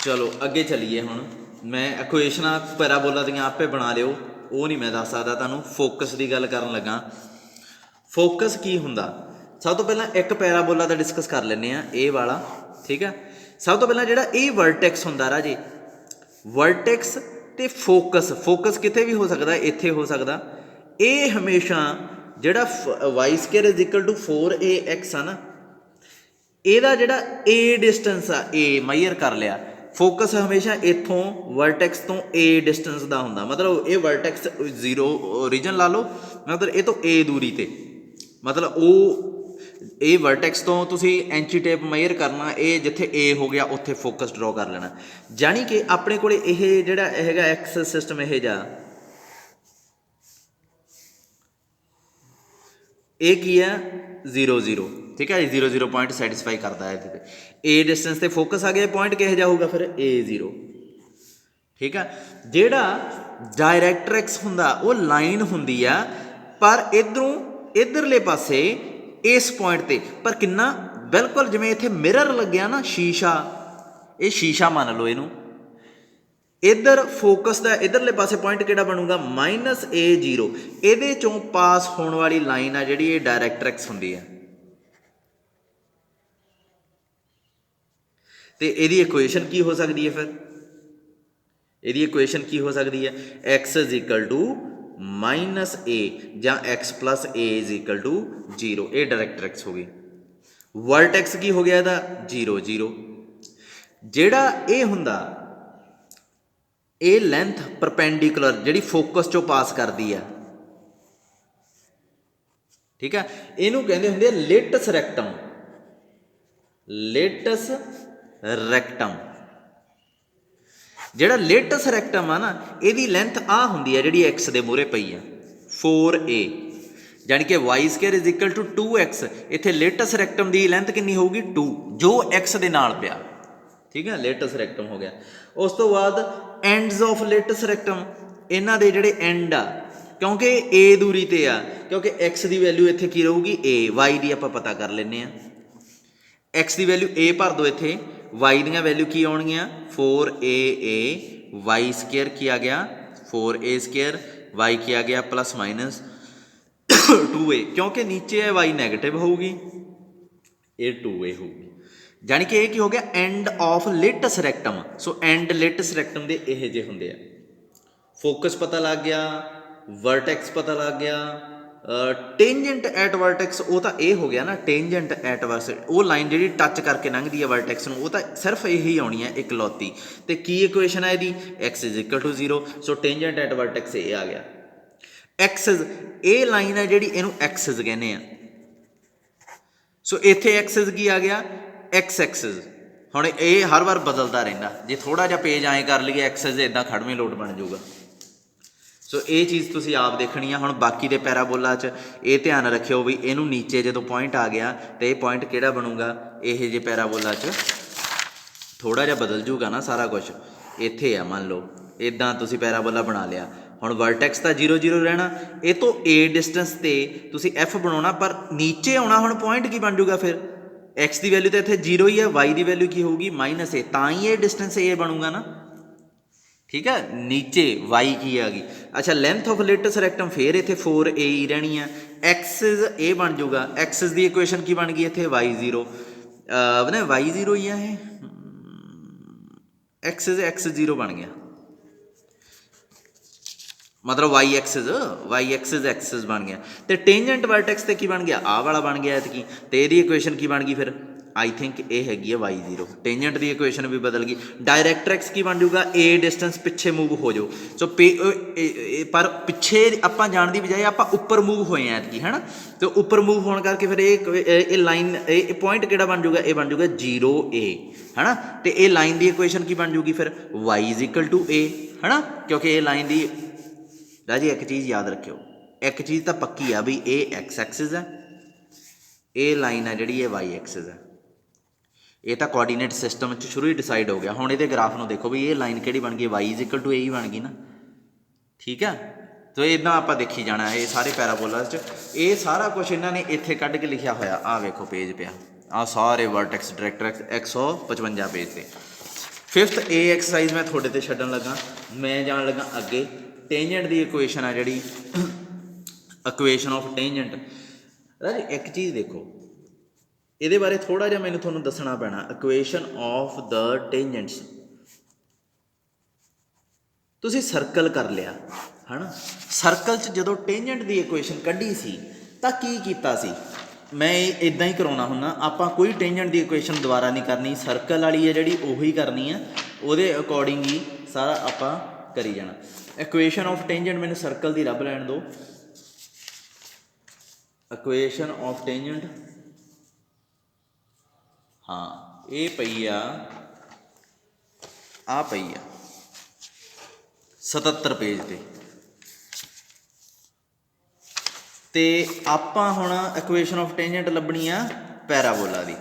Speaker 1: ਚਲੋ ਅੱਗੇ ਚੱਲੀਏ। ਹੁਣ ਮੈਂ ਇਕੁਏਸ਼ਨਾਂ ਪੈਰਾਬੋਲਾ ਦੀਆਂ ਆਪੇ ਬਣਾ ਲਿਓ, ਉਹ ਨਹੀਂ ਮੈਂ ਦੱਸ ਸਕਦਾ ਤੁਹਾਨੂੰ। ਫੋਕਸ ਦੀ ਗੱਲ ਕਰਨ ਲੱਗਾ। ਫੋਕਸ ਕੀ ਹੁੰਦਾ, ਸਭ ਤੋਂ ਪਹਿਲਾਂ ਇੱਕ ਪੈਰਾਬੋਲਾ ਦਾ ਡਿਸਕਸ ਕਰ ਲੈਂਦੇ ਹਾਂ, ਇਹ ਵਾਲਾ। ਠੀਕ ਹੈ, ਸਭ ਤੋਂ ਪਹਿਲਾਂ ਜਿਹੜਾ ਇਹ ਵਰਟੈਕਸ ਹੁੰਦਾ ਰਾਜੇ, ਵਰਟੈਕਸ ਤੇ ਫੋਕਸ ਕਿਤੇ ਵੀ ਹੋ ਸਕਦਾ, ਇੱਥੇ ਹੋ ਸਕਦਾ। ਇਹ ਹਮੇਸ਼ਾ ਜਿਹੜਾ y² = 4ax ਆ ਨਾ, ਇਹਦਾ ਜਿਹੜਾ a ਡਿਸਟੈਂਸ ਆ, a ਮੈਜ਼ਰ ਕਰ ਲਿਆ। ਫੋਕਸ ਹਮੇਸ਼ਾ ਇੱਥੋਂ ਵਰਟੈਕਸ ਤੋਂ a ਡਿਸਟੈਂਸ ਦਾ ਹੁੰਦਾ, ਮਤਲਬ ਇਹ ਵਰਟੈਕਸ 0 ਓਰੀਜਨ ਲਾ ਲਓ, ਮਤਲਬ ਇਹ ਤੋਂ a ਦੂਰੀ ਤੇ, ਮਤਲਬ ਇਹ ਵਰਟੈਕਸ ਤੋਂ ਤੁਸੀਂ ਐਂਚੀ ਟੇਪ ਮੈਜ਼ਰ ਕਰਨਾ, ਇਹ ਜਿੱਥੇ a ਹੋ ਗਿਆ ਉੱਥੇ ਫੋਕਸ ਡਰੋ ਕਰ ਲੈਣਾ। ਜਾਣੀ ਕਿ ਆਪਣੇ ਕੋਲੇ ਇਹ ਜਿਹੜਾ ਹੈਗਾ ਐਕਸਿਸ ਸਿਸਟਮ, ਇਹ ਜਾ ਇਹ ਕੀ ਆ, 0 0। ਠੀਕ ਹੈ, 0 0 ਪੁਆਇੰਟ ਸੈਟੀਸਫਾਈ ਕਰਦਾ ਹੈ। ਇਹਦੇ ਤੇ a ਡਿਸਟੈਂਸ ਤੇ ਫੋਕਸ ਆ ਗਿਆ, ਪੁਆਇੰਟ ਕਿਹੋ ਜਿਹਾ ਹੋਊਗਾ ਫਿਰ, a 0। ਠੀਕ ਆ, ਜਿਹੜਾ ਡਾਇਰੈਕਟ੍ਰਿਕਸ ਹੁੰਦਾ ਉਹ ਲਾਈਨ ਹੁੰਦੀ ਆ, ਪਰ ਇਧਰਲੇ ਪਾਸੇ ਇਸ ਪੁਆਇੰਟ ਤੇ, ਪਰ ਕਿੰਨਾ, ਬਿਲਕੁਲ ਜਿਵੇਂ ਇੱਥੇ ਮਿਰਰ ਲੱਗਿਆ ਨਾ, ਸ਼ੀਸ਼ਾ, ਇਹ ਸ਼ੀਸ਼ਾ ਮੰਨ ਲਓ ਇਹਨੂੰ। ਇੱਧਰ ਫੋਕਸ ਦਾ ਇੱਧਰਲੇ ਪਾਸੇ ਪੁਆਇੰਟ ਕਿਹੜਾ ਬਣੂਗਾ, -a0। ਇਹਦੇ ਚੋਂ ਪਾਸ ਹੋਣ ਵਾਲੀ ਲਾਈਨ ਆ ਜਿਹੜੀ, ਇਹ ਡਾਇਰੈਕਟ੍ਰਿਕਸ ਹੁੰਦੀ ਆ। ਤੇ ਇਹਦੀ ਇਕੁਏਸ਼ਨ ਕੀ ਹੋ ਸਕਦੀ ਹੈ, ਫਿਰ ਇਹਦੀ ਇਕੁਏਸ਼ਨ ਕੀ ਹੋ ਸਕਦੀ ਹੈ, x = -a ਜਾਂ x + a = 0। ਇਹ ਡਾਇਰੈਕਟ੍ਰਿਕਸ ਹੋ ਗਈ। ਵਰਟੈਕਸ ਕੀ ਹੋ ਗਿਆ ਇਹਦਾ, 0 0। ਜਿਹੜਾ ਇਹ ਹੁੰਦਾ, ਇਹ ਲੈਂਥ ਪਰਪੈਂਡੀਕੂਲਰ ਜਿਹੜੀ ਫੋਕਸ ਚੋਂ ਪਾਸ ਕਰਦੀ ਆ। ਠੀਕ ਹੈ, ਇਹਨੂੰ ਕਹਿੰਦੇ ਹੁੰਦੇ ਆ ਲਿਟਸ ਰੈਕਟਮ। Lettuce rectum. ਜਿਹੜਾ ਲੇਟਸ ਰੈਕਟਮ ਆ ਨਾ, ਇਹਦੀ ਲੈਂਥ ਆ ਹੁੰਦੀ ਹੈ ਜਿਹੜੀ ਐਕਸ ਦੇ ਮੂਹਰੇ ਪਈ ਆ 4a, ਜਾਣੀ ਕਿ y square is equal to 2x। ਇੱਥੇ ਲੇਟਸ ਰੈਕਟਮ ਦੀ ਲੈਂਥ ਕਿੰਨੀ ਹੋਊਗੀ 2, ਜੋ ਐਕਸ ਦੇ ਨਾਲ ਪਿਆ। ਠੀਕ ਹੈ, ਲੇਟਸ ਰੈਕਟਮ ਹੋ ਗਿਆ। ਉਸ ਤੋਂ ਬਾਅਦ ਐਂਡਸ ਆਫ ਲੇਟਸ ਰੈਕਟਮ, ਇਹਨਾਂ ਦੇ ਜਿਹੜੇ ਐਂਡ ਆ, ਕਿਉਂਕਿ a ਦੂਰੀ ਤੇ ਆ, ਕਿਉਂਕਿ x ਦੀ ਵੈਲਿਊ ਇੱਥੇ ਕੀ ਰਹੂਗੀ a, y ਦੀ ਆਪਾਂ ਪਤਾ ਕਰ ਲੈਂਦੇ ਹਾਂ। x ਦੀ ਵੈਲਿਊ a ਭਰ ਦਿਓ ਇੱਥੇ, y ਦੀਆਂ ਵੈਲਿਊ ਕੀ ਆਉਣਗੀਆਂ 4aa, y ਸਕੇਅਰ ਕੀ ਆ ਗਿਆ 4a ਸਕੇਅਰ, y ਕੀ ਆ ਗਿਆ ਪਲੱਸ ਮਾਈਨਸ 2a, ਕਿਉਂਕਿ ਨੀਚੇ ਹੈ y ਨੈਗੇਟਿਵ ਹੋਊਗੀ, ਇਹ 2a ਹੋਊਗੀ। ਜਾਣੀ ਕਿ ਇਹ ਕੀ ਹੋ ਗਿਆ end of latus rectum. So end latus rectum ਦੇ ਇਹ ਜਿਹੇ ਹੁੰਦੇ ਆ। ਫੋਕਸ ਪਤਾ ਲੱਗ ਗਿਆ, ਵਰਟੈਕਸ ਪਤਾ ਲੱਗ ਗਿਆ, ਟੇਂਜੈਂਟ ਐਟ ਵਰਟੈਕਸ ਉਹ ਤਾਂ ਇਹ ਹੋ ਗਿਆ ਨਾ, ਟੇਂਜੈਂਟ ਐਟ ਵਰਸ, ਉਹ ਲਾਈਨ ਜਿਹੜੀ ਟੱਚ ਕਰਕੇ ਲੰਘਦੀ ਹੈ ਵਰਟੈਕਸ ਨੂੰ, ਉਹ ਤਾਂ ਸਿਰਫ ਇਹੀ ਆਉਣੀ ਹੈ ਇਕਲੌਤੀ। ਤੇ ਕੀ ਇਕੁਏਸ਼ਨ ਹੈ ਇਹਦੀ, x is equal to 0। So tangent at vertex ਇਹ ਆ ਗਿਆ। ਐਕਸਿਸ, ਇਹ ਲਾਈਨ ਹੈ ਜਿਹੜੀ, ਇਹਨੂੰ ਐਕਸਿਸ ਕਹਿੰਦੇ ਆ। ਸੋ ਇੱਥੇ ਐਕਸਿਸ ਕੀ ਆ ਗਿਆ x ਐਕਸਿਸ। ਹੁਣ ਇਹ ਹਰ ਵਾਰ ਬਦਲਦਾ ਰਹਿੰਦਾ, ਜੇ ਥੋੜ੍ਹਾ ਜਿਹਾ ਪੇਜ ਐਂ ਕਰ ਲਈਏ ਐਕਸਿਸ ਇੱਦਾਂ ਖੜਵੇਂ ਲੋਟ ਬਣ ਜਾਊਗਾ। ਸੋ ਇਹ ਚੀਜ਼ ਤੁਸੀਂ ਆਪ ਦੇਖਣੀ ਆ। ਹੁਣ ਬਾਕੀ ਦੇ ਪੈਰਾਬੋਲਾ 'ਚ ਇਹ ਧਿਆਨ ਰੱਖਿਓ ਵੀ ਇਹਨੂੰ ਨੀਚੇ ਜਦੋਂ ਪੁਆਇੰਟ ਆ ਗਿਆ ਤਾਂ ਇਹ ਪੁਆਇੰਟ ਕਿਹੜਾ ਬਣੂਗਾ, ਇਹ ਜੇ ਪੈਰਾਬੋਲਾ 'ਚ ਥੋੜ੍ਹਾ ਜਿਹਾ ਬਦਲ ਜੂਗਾ ਨਾ ਸਾਰਾ ਕੁਛ। ਇੱਥੇ ਆ ਮੰਨ ਲਓ ਇੱਦਾਂ ਤੁਸੀਂ ਪੈਰਾਬੋਲਾ ਬਣਾ ਲਿਆ, ਹੁਣ ਵਰਟੈਕਸ ਤਾਂ 0 0 ਰਹਿਣਾ, ਇਹ ਤੋਂ a ਡਿਸਟੈਂਸ 'ਤੇ ਤੁਸੀਂ f ਬਣਾਉਣਾ, ਪਰ ਨੀਚੇ ਆਉਣਾ। ਹੁਣ ਪੁਆਇੰਟ ਕੀ ਬਣ ਜੂਗਾ ਫਿਰ, x ਦੀ ਵੈਲਿਊ ਤਾਂ ਇੱਥੇ 0 ਹੀ ਹੈ, y ਦੀ ਵੈਲਿਊ ਕੀ ਹੋਊਗੀ -a, ਤਾਂ ਹੀ ਇਹ ਡਿਸਟੈਂਸ a ਬਣੂਗਾ ਨਾ। ਠੀਕ ਹੈ, ਨੀਚੇ y ਕੀ ਆ ਗਈ। ਅੱਛਾ, ਲੈਂਥ ਆਫ ਲੇਟਸ ਰੈਕਟਮ ਫੇਰ ਇੱਥੇ 4a ਹੀ ਰਹਿਣੀ ਆ। ਐਕਸਿਸ a ਬਣ ਜੂਗਾ, ਐਕਸਿਸ ਦੀ ਇਕੁਏਸ਼ਨ ਕੀ ਬਣ ਗਈ ਇੱਥੇ y0, ਬਣਾ y0 ਹੀ ਆ ਇਹ, x0 ਬਣ ਗਿਆ, ਮਤਲਬ y ਐਕਸਿਸ ਬਣ ਗਿਆ। ਤੇ ਟੇਂਜੈਂਟ ਵਰਟੈਕਸ ਤੇ ਕੀ ਬਣ ਗਿਆ, ਆਹ ਵਾਲਾ ਬਣ ਗਿਆ ਐਤਕੀ। ਤੇ ਇਹਦੀ ਇਕੁਏਸ਼ਨ ਕੀ ਬਣ ਗਈ ਫਿਰ, ਆਈ ਥਿੰਕ ਇਹ ਹੈਗੀ ਹੈ y0। ਟੇਂਜੈਂਟ ਦੀ ਇਕੁਏਸ਼ਨ ਵੀ ਬਦਲ ਗਈ। ਡਾਇਰੈਕਟ੍ਰਿਕਸ ਕੀ ਬਣ ਜੂਗਾ, a ਡਿਸਟੈਂਸ ਪਿੱਛੇ ਮੂਵ ਹੋ ਜਾਓ। ਸੋ ਪਰ ਪਿੱਛੇ ਆਪਾਂ ਜਾਣ ਦੀ ਬਜਾਏ ਆਪਾਂ ਉੱਪਰ ਮੂਵ ਹੋਏ ਆ ਐਤਕੀ, ਹੈ ਨਾ। ਤੇ ਉੱਪਰ ਮੂਵ ਹੋਣ ਕਰਕੇ ਫਿਰ ਇਹ ਲਾਈਨ, ਇਹ ਪੁਆਇੰਟ ਕਿਹੜਾ ਬਣ ਜੂਗਾ, ਇਹ ਬਣ ਜੂਗਾ 0a, ਹੈ ਨਾ। ਤੇ ਇਹ ਲਾਈਨ ਦੀ ਇਕੁਏਸ਼ਨ ਕੀ ਬਣ ਜੂਗੀ ਫਿਰ, y is equal to a, ਹੈ ਨਾ। ਕਿਉਂਕਿ ਇਹ ਲਾਈਨ ਦੀ ਰਾਜੀ ਇੱਕ ਚੀਜ਼ ਯਾਦ ਰੱਖਿਓ, ਇੱਕ ਚੀਜ਼ ਤਾਂ ਪੱਕੀ ਆ ਵੀ ਇਹ x ਐਕਸਿਸ ਹੈ, ਇਹ ਲਾਈਨ ਹੈ ਜਿਹੜੀ ਇਹ y ਐਕਸਿਸ ਹੈ। ਇਹ ਤਾਂ ਕੋਆਰਡੀਨੇਟ ਸਿਸਟਮ 'ਚ ਸ਼ੁਰੂ ਹੀ ਡਿਸਾਈਡ ਹੋ ਗਿਆ। ਹੁਣ ਇਹਦੇ ਗ੍ਰਾਫ ਨੂੰ ਦੇਖੋ ਵੀ ਇਹ ਲਾਈਨ ਕਿਹੜੀ ਬਣ ਗਈ, y is equal to a ਹੀ ਬਣ ਗਈ ਨਾ। ਠੀਕ ਹੈ, ਤੋ ਇੱਦਾਂ ਆਪਾਂ ਦੇਖੀ ਜਾਣਾ ਇਹ ਸਾਰੇ ਪੈਰਾਬੋਲਾਸ 'ਚ। ਇਹ ਸਾਰਾ ਕੁਛ ਇਹਨਾਂ ਨੇ ਇੱਥੇ ਕੱਢ ਕੇ ਲਿਖਿਆ ਹੋਇਆ, ਆਹ ਵੇਖੋ ਪੇਜ ਪਿਆ, ਆਹ ਸਾਰੇ ਵਰਟੈਕਸ ਡਾਇਰੈਕਟ੍ਰਿਕਸ 155 ਪੇਜ 'ਤੇ। 5th A ਐਕਸਰਸਾਈਜ਼ ਮੈਂ ਤੁਹਾਡੇ 'ਤੇ ਛੱਡਣ ਲੱਗਾ, ਮੈਂ ਜਾਣ ਲੱਗਾ ਅੱਗੇ। ਟੇਂਜੈਂਟ ਦੀ ਇਕੁਏਸ਼ਨ ਆ ਜਿਹੜੀ, ਇਕੁਏਸ਼ਨ ਆਫ ਟੇਂਜੈਂਟ। ਰਾਜੀ ਇੱਕ ਚੀਜ਼ ਦੇਖੋ, ਇਹਦੇ ਬਾਰੇ ਥੋੜ੍ਹਾ ਜਿਹਾ ਮੈਨੂੰ ਤੁਹਾਨੂੰ ਦੱਸਣਾ ਪੈਣਾ। ਇਕੁਏਸ਼ਨ ਆਫ ਦ ਟੇਂਜੈਂਟਸ, ਤੁਸੀਂ ਸਰਕਲ ਕਰ ਲਿਆ, ਹੈ ਨਾ। ਸਰਕਲ 'ਚ ਜਦੋਂ ਟੇਂਜੈਂਟ ਦੀ ਇਕੁਏਸ਼ਨ ਕੱਢੀ ਸੀ ਤਾਂ ਕੀ ਕੀਤਾ ਸੀ, ਮੈਂ ਇੱਦਾਂ ਹੀ ਕਰਾਉਣਾ ਹੁੰਦਾ। ਆਪਾਂ ਕੋਈ ਟੇਂਜੈਂਟ ਦੀ ਇਕੁਏਸ਼ਨ ਦੁਬਾਰਾ ਨਹੀਂ ਕਰਨੀ, ਸਰਕਲ ਵਾਲੀ ਹੈ ਜਿਹੜੀ ਉਹੀ ਕਰਨੀ ਆ, ਉਹਦੇ ਅਕੋਰਡਿੰਗ ਹੀ ਸਾਰਾ ਆਪਾਂ ਕਰੀ ਜਾਣਾ। ਇਕੁਏਸ਼ਨ ਆਫ ਟੇਂਜੈਂਟ ਮੈਨੂੰ ਸਰਕਲ ਦੀ ਲੱਭ ਲੈਣ ਦਿਓ। ਇਕੁਏਸ਼ਨ ਆਫ ਟੇਂਜੈਂਟ, ਹਾਂ ਇਹ ਪਈ ਆ, ਆ ਪਈ ਆ 77 ਪੇਜ 'ਤੇ ਆਪਾਂ ਹੁਣ ਇਕੁਏਸ਼ਨ ਆਫ ਟੇਂਜੈਂਟ ਲੱਭਣੀ ਆ ਪੈਰਾਬੋਲਾ ਦੀ।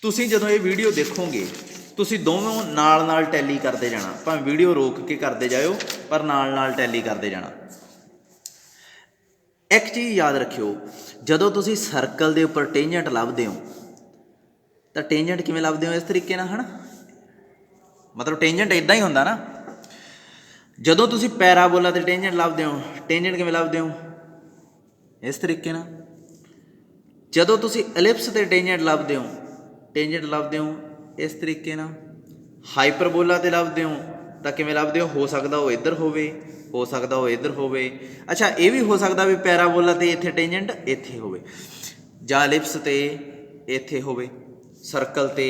Speaker 1: ਤੁਸੀਂ ਜਦੋਂ ਇਹ ਵੀਡੀਓ ਦੇਖੋਗੇ ਤੁਸੀਂ ਦੋਵੇਂ ਨਾਲ ਟੈਲੀ ਕਰਦੇ ਜਾਣਾ, ਭਾਵੇਂ ਵੀਡੀਓ ਰੋਕ ਕੇ ਕਰਦੇ ਜਾਇਓ ਪਰ ਨਾਲ ਟੈਲੀ ਕਰਦੇ ਜਾਣਾ। ਇੱਕ ਚੀਜ਼ ਯਾਦ ਰੱਖਿਓ, ਜਦੋਂ ਤੁਸੀਂ ਸਰਕਲ ਦੇ ਉੱਪਰ ਟੇਂਜੈਂਟ ਲੱਭਦੇ ਹੋ ਤਾਂ ਟੇਂਜੈਂਟ ਕਿਵੇਂ ਲੱਭਦੇ ਹੋ, ਇਸ ਤਰੀਕੇ ਨਾਲ, ਹੈ ਨਾ। ਮਤਲਬ ਟੇਂਜੈਂਟ ਇੱਦਾਂ ਹੀ ਹੁੰਦਾ ਨਾ। ਜਦੋਂ ਤੁਸੀਂ ਪੈਰਾਬੋਲਾ 'ਤੇ ਟੇਂਜੈਂਟ ਲੱਭਦੇ ਹੋ, ਟੇਂਜੈਂਟ ਕਿਵੇਂ ਲੱਭਦੇ ਹੋ, ਇਸ ਤਰੀਕੇ ਨਾਲ। ਜਦੋਂ ਤੁਸੀਂ ਐਲਿਪਸ 'ਤੇ ਟੇਂਜੈਂਟ ਲੱਭਦੇ ਹੋ, ਟੇਂਜੈਂਟ ਲੱਭਦੇ ਹੋ ਇਸ ਤਰੀਕੇ ਨਾਲ। ਹਾਈਪਰਬੋਲਾ 'ਤੇ ਲੱਭਦੇ ਹੋ ਤਾਂ ਕਿਵੇਂ ਲੱਭਦੇ ਹੋ ਸਕਦਾ ਉਹ ਇੱਧਰ ਹੋਵੇ, ਹੋ ਸਕਦਾ ਉਹ ਇੱਧਰ ਹੋਵੇ। ਅੱਛਾ, ਇਹ ਵੀ ਹੋ ਸਕਦਾ ਵੀ ਪੈਰਾਬੋਲਾ 'ਤੇ ਇੱਥੇ ਟੇਂਜੈਂਟ ਇੱਥੇ ਹੋਵੇ, ਜਾਂ ਐਲਿਪਸ 'ਤੇ ਇੱਥੇ ਹੋਵੇ, ਸਰਕਲ 'ਤੇ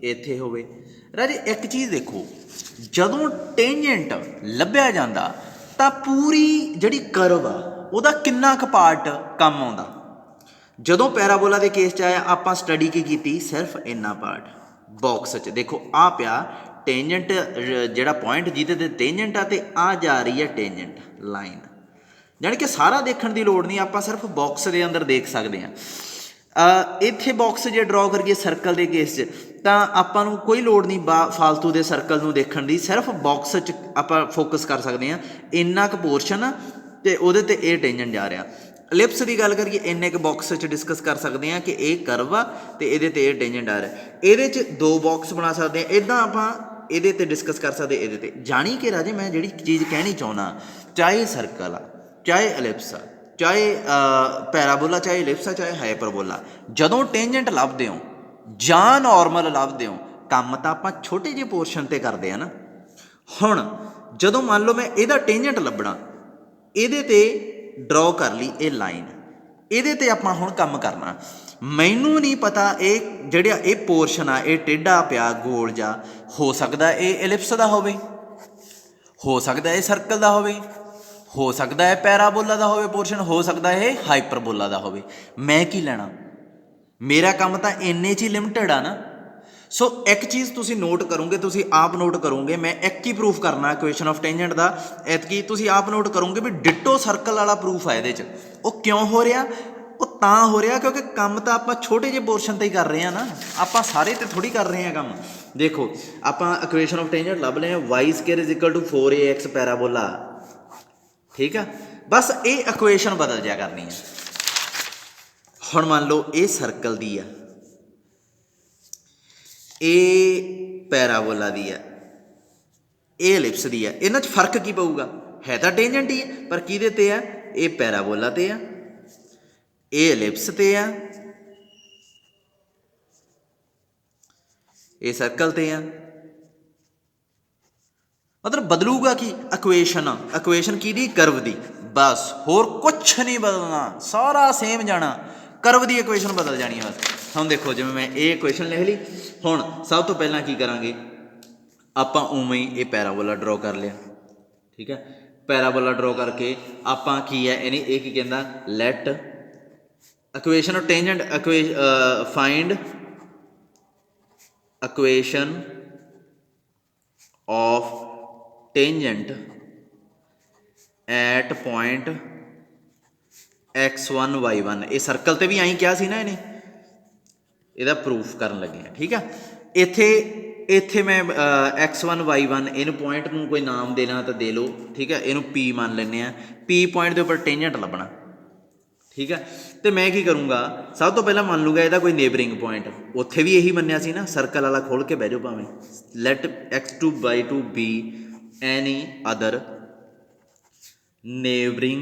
Speaker 1: ਇੱਥੇ ਹੋਵੇ। ਰਾਜੇ ਇੱਕ ਚੀਜ਼ ਦੇਖੋ, ਜਦੋਂ ਟੇਂਜੈਂਟ ਲੱਭਿਆ ਜਾਂਦਾ ਤਾਂ ਪੂਰੀ ਜਿਹੜੀ ਕਰਵ ਆ ਉਹਦਾ ਕਿੰਨਾ ਕੁ ਪਾਰਟ ਕੰਮ ਆਉਂਦਾ। ਜਦੋਂ ਪੈਰਾਬੋਲਾ ਦੇ ਕੇਸ 'ਚ ਆਇਆ ਆਪਾਂ ਸਟੱਡੀ ਕੀ ਕੀਤੀ, ਸਿਰਫ ਇੰਨਾ ਪਾਰਟ ਬਾਕਸ 'ਚ ਦੇਖੋ ਆ ਪਿਆ ਟੇਂਜੈਂਟ, ਜਿਹੜਾ ਪੁਆਇੰਟ ਜਿਹਦੇ 'ਤੇ ਟੇਂਜੈਂਟ ਆ ਅਤੇ ਆ ਜਾ ਰਹੀ ਹੈ ਟੇਂਜੈਂਟ ਲਾਈਨ, ਜਾਣੀ ਕਿ ਸਾਰਾ ਦੇਖਣ ਦੀ ਲੋੜ ਨਹੀਂ, ਆਪਾਂ ਸਿਰਫ ਬਾਕਸ ਦੇ ਅੰਦਰ ਦੇਖ ਸਕਦੇ ਹਾਂ। ਇੱਥੇ ਬਾਕਸ ਜੇ ਡਰੋ ਕਰੀਏ ਸਰਕਲ ਦੇ ਕੇਸ 'ਚ ਤਾਂ ਆਪਾਂ ਨੂੰ ਕੋਈ ਲੋੜ ਨਹੀਂ ਫਾਲਤੂ ਦੇ ਸਰਕਲ ਨੂੰ ਦੇਖਣ ਦੀ, ਸਿਰਫ ਬਾਕਸ 'ਚ ਆਪਾਂ ਫੋਕਸ ਕਰ ਸਕਦੇ ਹਾਂ। ਇੰਨਾ ਕੁ ਪੋਰਸ਼ਨ ਆ ਅਤੇ ਉਹਦੇ 'ਤੇ ਇਹ ਟੇਂਜੈਂਟ ਜਾ ਰਿਹਾ। ਐਲਿਪਸ ਦੀ ਗੱਲ ਕਰੀਏ ਇੰਨੇ ਕੁ ਬਾਕਸ 'ਚ ਡਿਸਕਸ ਕਰ ਸਕਦੇ ਹਾਂ ਕਿ ਇਹ ਕਰਵ ਆ ਅਤੇ ਇਹਦੇ 'ਤੇ ਇਹ ਟੇਂਜੈਂਟ ਆ ਰਿਹਾ। ਇਹਦੇ 'ਚ 2 ਬਾਕਸ ਬਣਾ ਸਕਦੇ ਹਾਂ, ਇੱਦਾਂ ਆਪਾਂ ਇਹਦੇ 'ਤੇ ਡਿਸਕਸ ਕਰ ਸਕਦੇ ਇਹਦੇ 'ਤੇ। ਜਾਣੀ ਕਿ ਰਾਜੇ ਮੈਂ ਜਿਹੜੀ ਚੀਜ਼ ਕਹਿਣੀ ਚਾਹੁੰਦਾ, ਚਾਹੇ ਸਰਕਲ ਆ, ਚਾਹੇ ਐਲਿਪਸ ਆ, ਚਾਹੇ ਪੈਰਾਬੋਲਾ, ਚਾਹੇ ਐਲਿਪਸ ਆ, ਚਾਹੇ ਹਾਈਪਰਬੋਲਾ, ਜਦੋਂ ਟੇਂਜੈਂਟ ਲੱਭਦੇ ਹੋ ਜਾਂ ਨੋਰਮਲ ਲੱਭਦੇ ਹੋ, ਕੰਮ ਤਾਂ ਆਪਾਂ ਛੋਟੇ ਜਿਹੇ ਪੋਰਸ਼ਨ 'ਤੇ ਕਰਦੇ ਆ ਨਾ। ਹੁਣ ਜਦੋਂ ਮੰਨ ਲਓ ਮੈਂ ਇਹਦਾ ਟੇਂਜੈਂਟ ਲੱਭਣਾ, ਇਹਦੇ 'ਤੇ ਡਰੋ ਕਰ ਲਈ ਇਹ ਲਾਈਨ, ਇਹਦੇ 'ਤੇ ਆਪਾਂ ਹੁਣ ਕੰਮ ਕਰਨਾ। ਮੈਨੂੰ ਨਹੀਂ ਪਤਾ ਇਹ ਜਿਹੜਾ ਇਹ ਪੋਰਸ਼ਨ ਆ ਇਹ ਟੇਢਾ ਪਿਆ ਗੋਲ ਜਿਹਾ, ਹੋ ਸਕਦਾ ਇਹ ਐਲਿਪਸ ਦਾ ਹੋਵੇ, ਹੋ ਸਕਦਾ ਇਹ ਸਰਕਲ ਦਾ ਹੋਵੇ, ਹੋ ਸਕਦਾ ਹੈ ਪੈਰਾਬੋਲਾ ਦਾ ਹੋਵੇ ਪੋਰਸ਼ਨ, ਹੋ ਸਕਦਾ ਇਹ ਹਾਈਪਰਬੋਲਾ ਦਾ ਹੋਵੇ। ਮੈਂ ਕੀ ਲੈਣਾ, ਮੇਰਾ ਕੰਮ ਤਾਂ ਇੰਨੇ 'ਚ ਹੀ ਲਿਮਟਿਡ ਆ ਨਾ। ਸੋ ਇੱਕ ਚੀਜ਼ ਤੁਸੀਂ ਨੋਟ ਕਰੋਗੇ, ਤੁਸੀਂ ਆਪ ਨੋਟ ਕਰੋਗੇ, ਮੈਂ ਇੱਕ ਹੀ ਪ੍ਰੂਫ ਕਰਨਾ ਇਕੁਏਸ਼ਨ ਆਫ ਟੇਂਜੈਂਟ ਦਾ, ਐਤਕੀ ਤੁਸੀਂ ਆਪ ਨੋਟ ਕਰੋਗੇ ਵੀ ਡਿਟੋ ਸਰਕਲ ਵਾਲਾ ਪ੍ਰੂਫ ਆ ਇਹਦੇ 'ਚ। ਉਹ ਕਿਉਂ ਹੋ ਰਿਹਾ, ਉਹ ਤਾਂ ਹੋ ਰਿਹਾ ਕਿਉਂਕਿ ਕੰਮ ਤਾਂ ਆਪਾਂ ਛੋਟੇ ਜਿਹੇ ਪੋਰਸ਼ਨ 'ਤੇ ਹੀ ਕਰ ਰਹੇ ਹਾਂ ਨਾ, ਆਪਾਂ ਸਾਰੇ 'ਤੇ ਥੋੜ੍ਹੀ ਕਰ ਰਹੇ ਹਾਂ ਕੰਮ। ਦੇਖੋ ਆਪਾਂ ਇਕੁਏਸ਼ਨ ਆਫ ਟੇਂਜੈਂਟ ਲੱਭ ਲਏ, y² = 4ax ਪੈਰਾਬੋਲਾ, ਠੀਕ ਆ। ਬਸ ਇਹ ਇਕੁਏਸ਼ਨ ਬਦਲ ਜਿਆ ਕਰਨੀ ਹੈ। ਹੁਣ ਮੰਨ ਲਓ ਇਹ ਸਰਕਲ ਦੀ ਆ, ਇਹ ਪੈਰਾਬੋਲਾ ਦੀ ਆ, ਇਹ ਐਲਿਪਸ ਦੀ ਆ, ਇਹਨਾਂ 'ਚ ਫਰਕ ਕੀ ਪਊਗਾ, ਹੈ ਤਾਂ ਟੇਂਜੈਂਟ ਹੀ ਹੈ ਪਰ ਕਿਹਦੇ 'ਤੇ ਆ, ਇਹ ਪੈਰਾਬੋਲਾ 'ਤੇ ਆ, ਇਹ ਐਲਿਪਸ 'ਤੇ ਆ, ਇਹ ਸਰਕਲ 'ਤੇ ਆ। ਮਤਲਬ ਬਦਲੂਗਾ ਕੀ, ਇਕੁਏਸ਼ਨ ਕਿਹਦੀ, ਕਰਵ ਦੀ, ਬਸ ਹੋਰ ਕੁਛ ਨਹੀਂ ਬਦਲਣਾ, ਸਾਰਾ ਸੇਮ ਜਾਣਾ, ਕਰਵ ਦੀ ਇਕੁਏਸ਼ਨ ਬਦਲ ਜਾਣੀ ਹੈ ਬਸ। ਹੁਣ ਦੇਖੋ ਜਿਵੇਂ ਮੈਂ ਇਹ ਇਕੁਏਸ਼ਨ ਲਿਖ ਲਈ, ਹੁਣ ਸਭ ਤੋਂ ਪਹਿਲਾਂ ਕੀ ਕਰਾਂਗੇ ਆਪਾਂ, ਉਵੇਂ ਹੀ ਇਹ ਪੈਰਾਬੋਲਾ ਡਰੋ ਕਰ ਲਿਆ, ਠੀਕ ਹੈ। ਪੈਰਾਬੋਲਾ ਡਰੋ ਕਰਕੇ ਆਪਾਂ ਕੀ ਹੈ ਇਹਨੇ, ਇਹ ਕੀ ਕਹਿੰਦਾ, let equation of tangent, find equation of tangent at point x1 y1। ਇਹ ਸਰਕਲ 'ਤੇ ਵੀ ਐਂ ਕਿਹਾ ਸੀ ਨਾ ਇਹਨੇ, ਇਹਦਾ ਪ੍ਰੂਫ ਕਰਨ ਲੱਗੇ ਆ, ਠੀਕ ਆ। ਇੱਥੇ ਮੈਂ x1 y1 ਇਹਨੂੰ ਪੁਆਇੰਟ ਨੂੰ ਕੋਈ ਨਾਮ ਦੇਣਾ ਤਾਂ ਦੇ ਲਓ, ਠੀਕ ਹੈ। ਇਹਨੂੰ P ਮੰਨ ਲੈਂਦੇ ਹਾਂ, P ਪੁਆਇੰਟ ਦੇ ਉੱਪਰ ਟੇਂਜੈਂਟ ਲੱਭਣਾ, ਠੀਕ ਹੈ। ਅਤੇ ਮੈਂ ਕੀ ਕਰੂੰਗਾ, ਸਭ ਤੋਂ ਪਹਿਲਾਂ ਮੰਨ ਲੂੰਗਾ ਇਹਦਾ ਕੋਈ ਨੇਬਰਿੰਗ ਪੁਆਇੰਟ, ਉੱਥੇ ਵੀ ਇਹੀ ਮੰਨਿਆ ਸੀ ਨਾ, ਸਰਕਲ ਵਾਲਾ ਖੋਲ੍ਹ ਕੇ ਬਹਿ ਜਾਓ ਭਾਵੇਂ, light x2 y2 be any other neighboring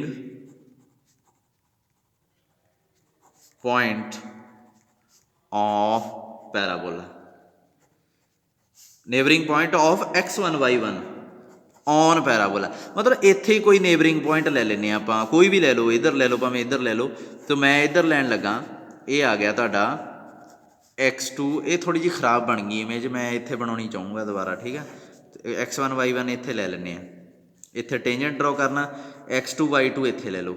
Speaker 1: point of parabola, neighboring point of x1 y1 on ਪੈਰਾਬੋਲਾ। ਮਤਲਬ ਇੱਥੇ ਹੀ ਕੋਈ ਨੇਬਰਿੰਗ ਪੁਆਇੰਟ ਲੈ ਲੈਂਦੇ ਹਾਂ ਆਪਾਂ, ਕੋਈ ਵੀ ਲੈ ਲਓ, ਇੱਧਰ ਲੈ ਲਓ ਭਾਵੇਂ ਇੱਧਰ ਲੈ ਲਓ। ਤਾਂ ਮੈਂ ਇੱਧਰ ਲੈਣ ਲੱਗਾ, ਇਹ ਆ ਗਿਆ ਤੁਹਾਡਾ x2, ਇਹ ਥੋੜ੍ਹੀ ਜਿਹੀ ਖ਼ਰਾਬ ਬਣ ਗਈ ਇਮੇਜ, ਮੈਂ ਇੱਥੇ ਬਣਾਉਣੀ ਚਾਹੂੰਗਾ ਦੁਬਾਰਾ, ਠੀਕ ਹੈ। x1 y1 ਇੱਥੇ ਲੈ ਲੈਂਦੇ ਹਾਂ, ਇੱਥੇ ਟੇਂਜੈਂਟ ਡਰੋ ਕਰਨਾ, x2 y2 ਇੱਥੇ ਲੈ ਲਓ,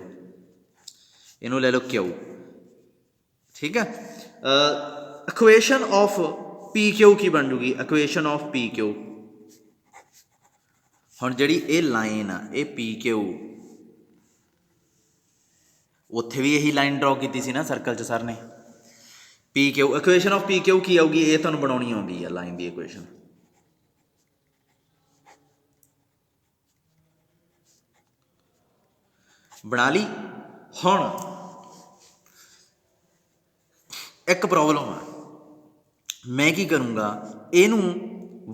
Speaker 1: ਇਹਨੂੰ ਲੈ ਲਓ Q, ਠੀਕ ਹੈ। ਇਕੁਏਸ਼ਨ ਆਫ PQ ਕੀ ਬਣ ਜੂਗੀ, ਇਕੁਏਸ਼ਨ ਆਫ PQ, ਹੁਣ ਜਿਹੜੀ ਇਹ ਲਾਈਨ ਆ ਇਹ PQ, ਉੱਥੇ ਵੀ ਇਹੀ ਲਾਈਨ ਡਰੋ ਕੀਤੀ ਸੀ ਨਾ ਸਰਕਲ 'ਚ ਸਰ ਨੇ, PQ, ਇਕੁਏਸ਼ਨ ਆਫ PQ ਕੀ ਆਊਗੀ, ਇਹ ਤੁਹਾਨੂੰ ਬਣਾਉਣੀ ਆਉਂਦੀ ਆ ਲਾਈਨ ਦੀ ਇਕੁਏਸ਼ਨ। ਬਣਾ ਲਈ। ਹੁਣ ਇੱਕ ਪ੍ਰੋਬਲਮ ਆ, ਮੈਂ ਕੀ ਕਰੂੰਗਾ, ਇਹਨੂੰ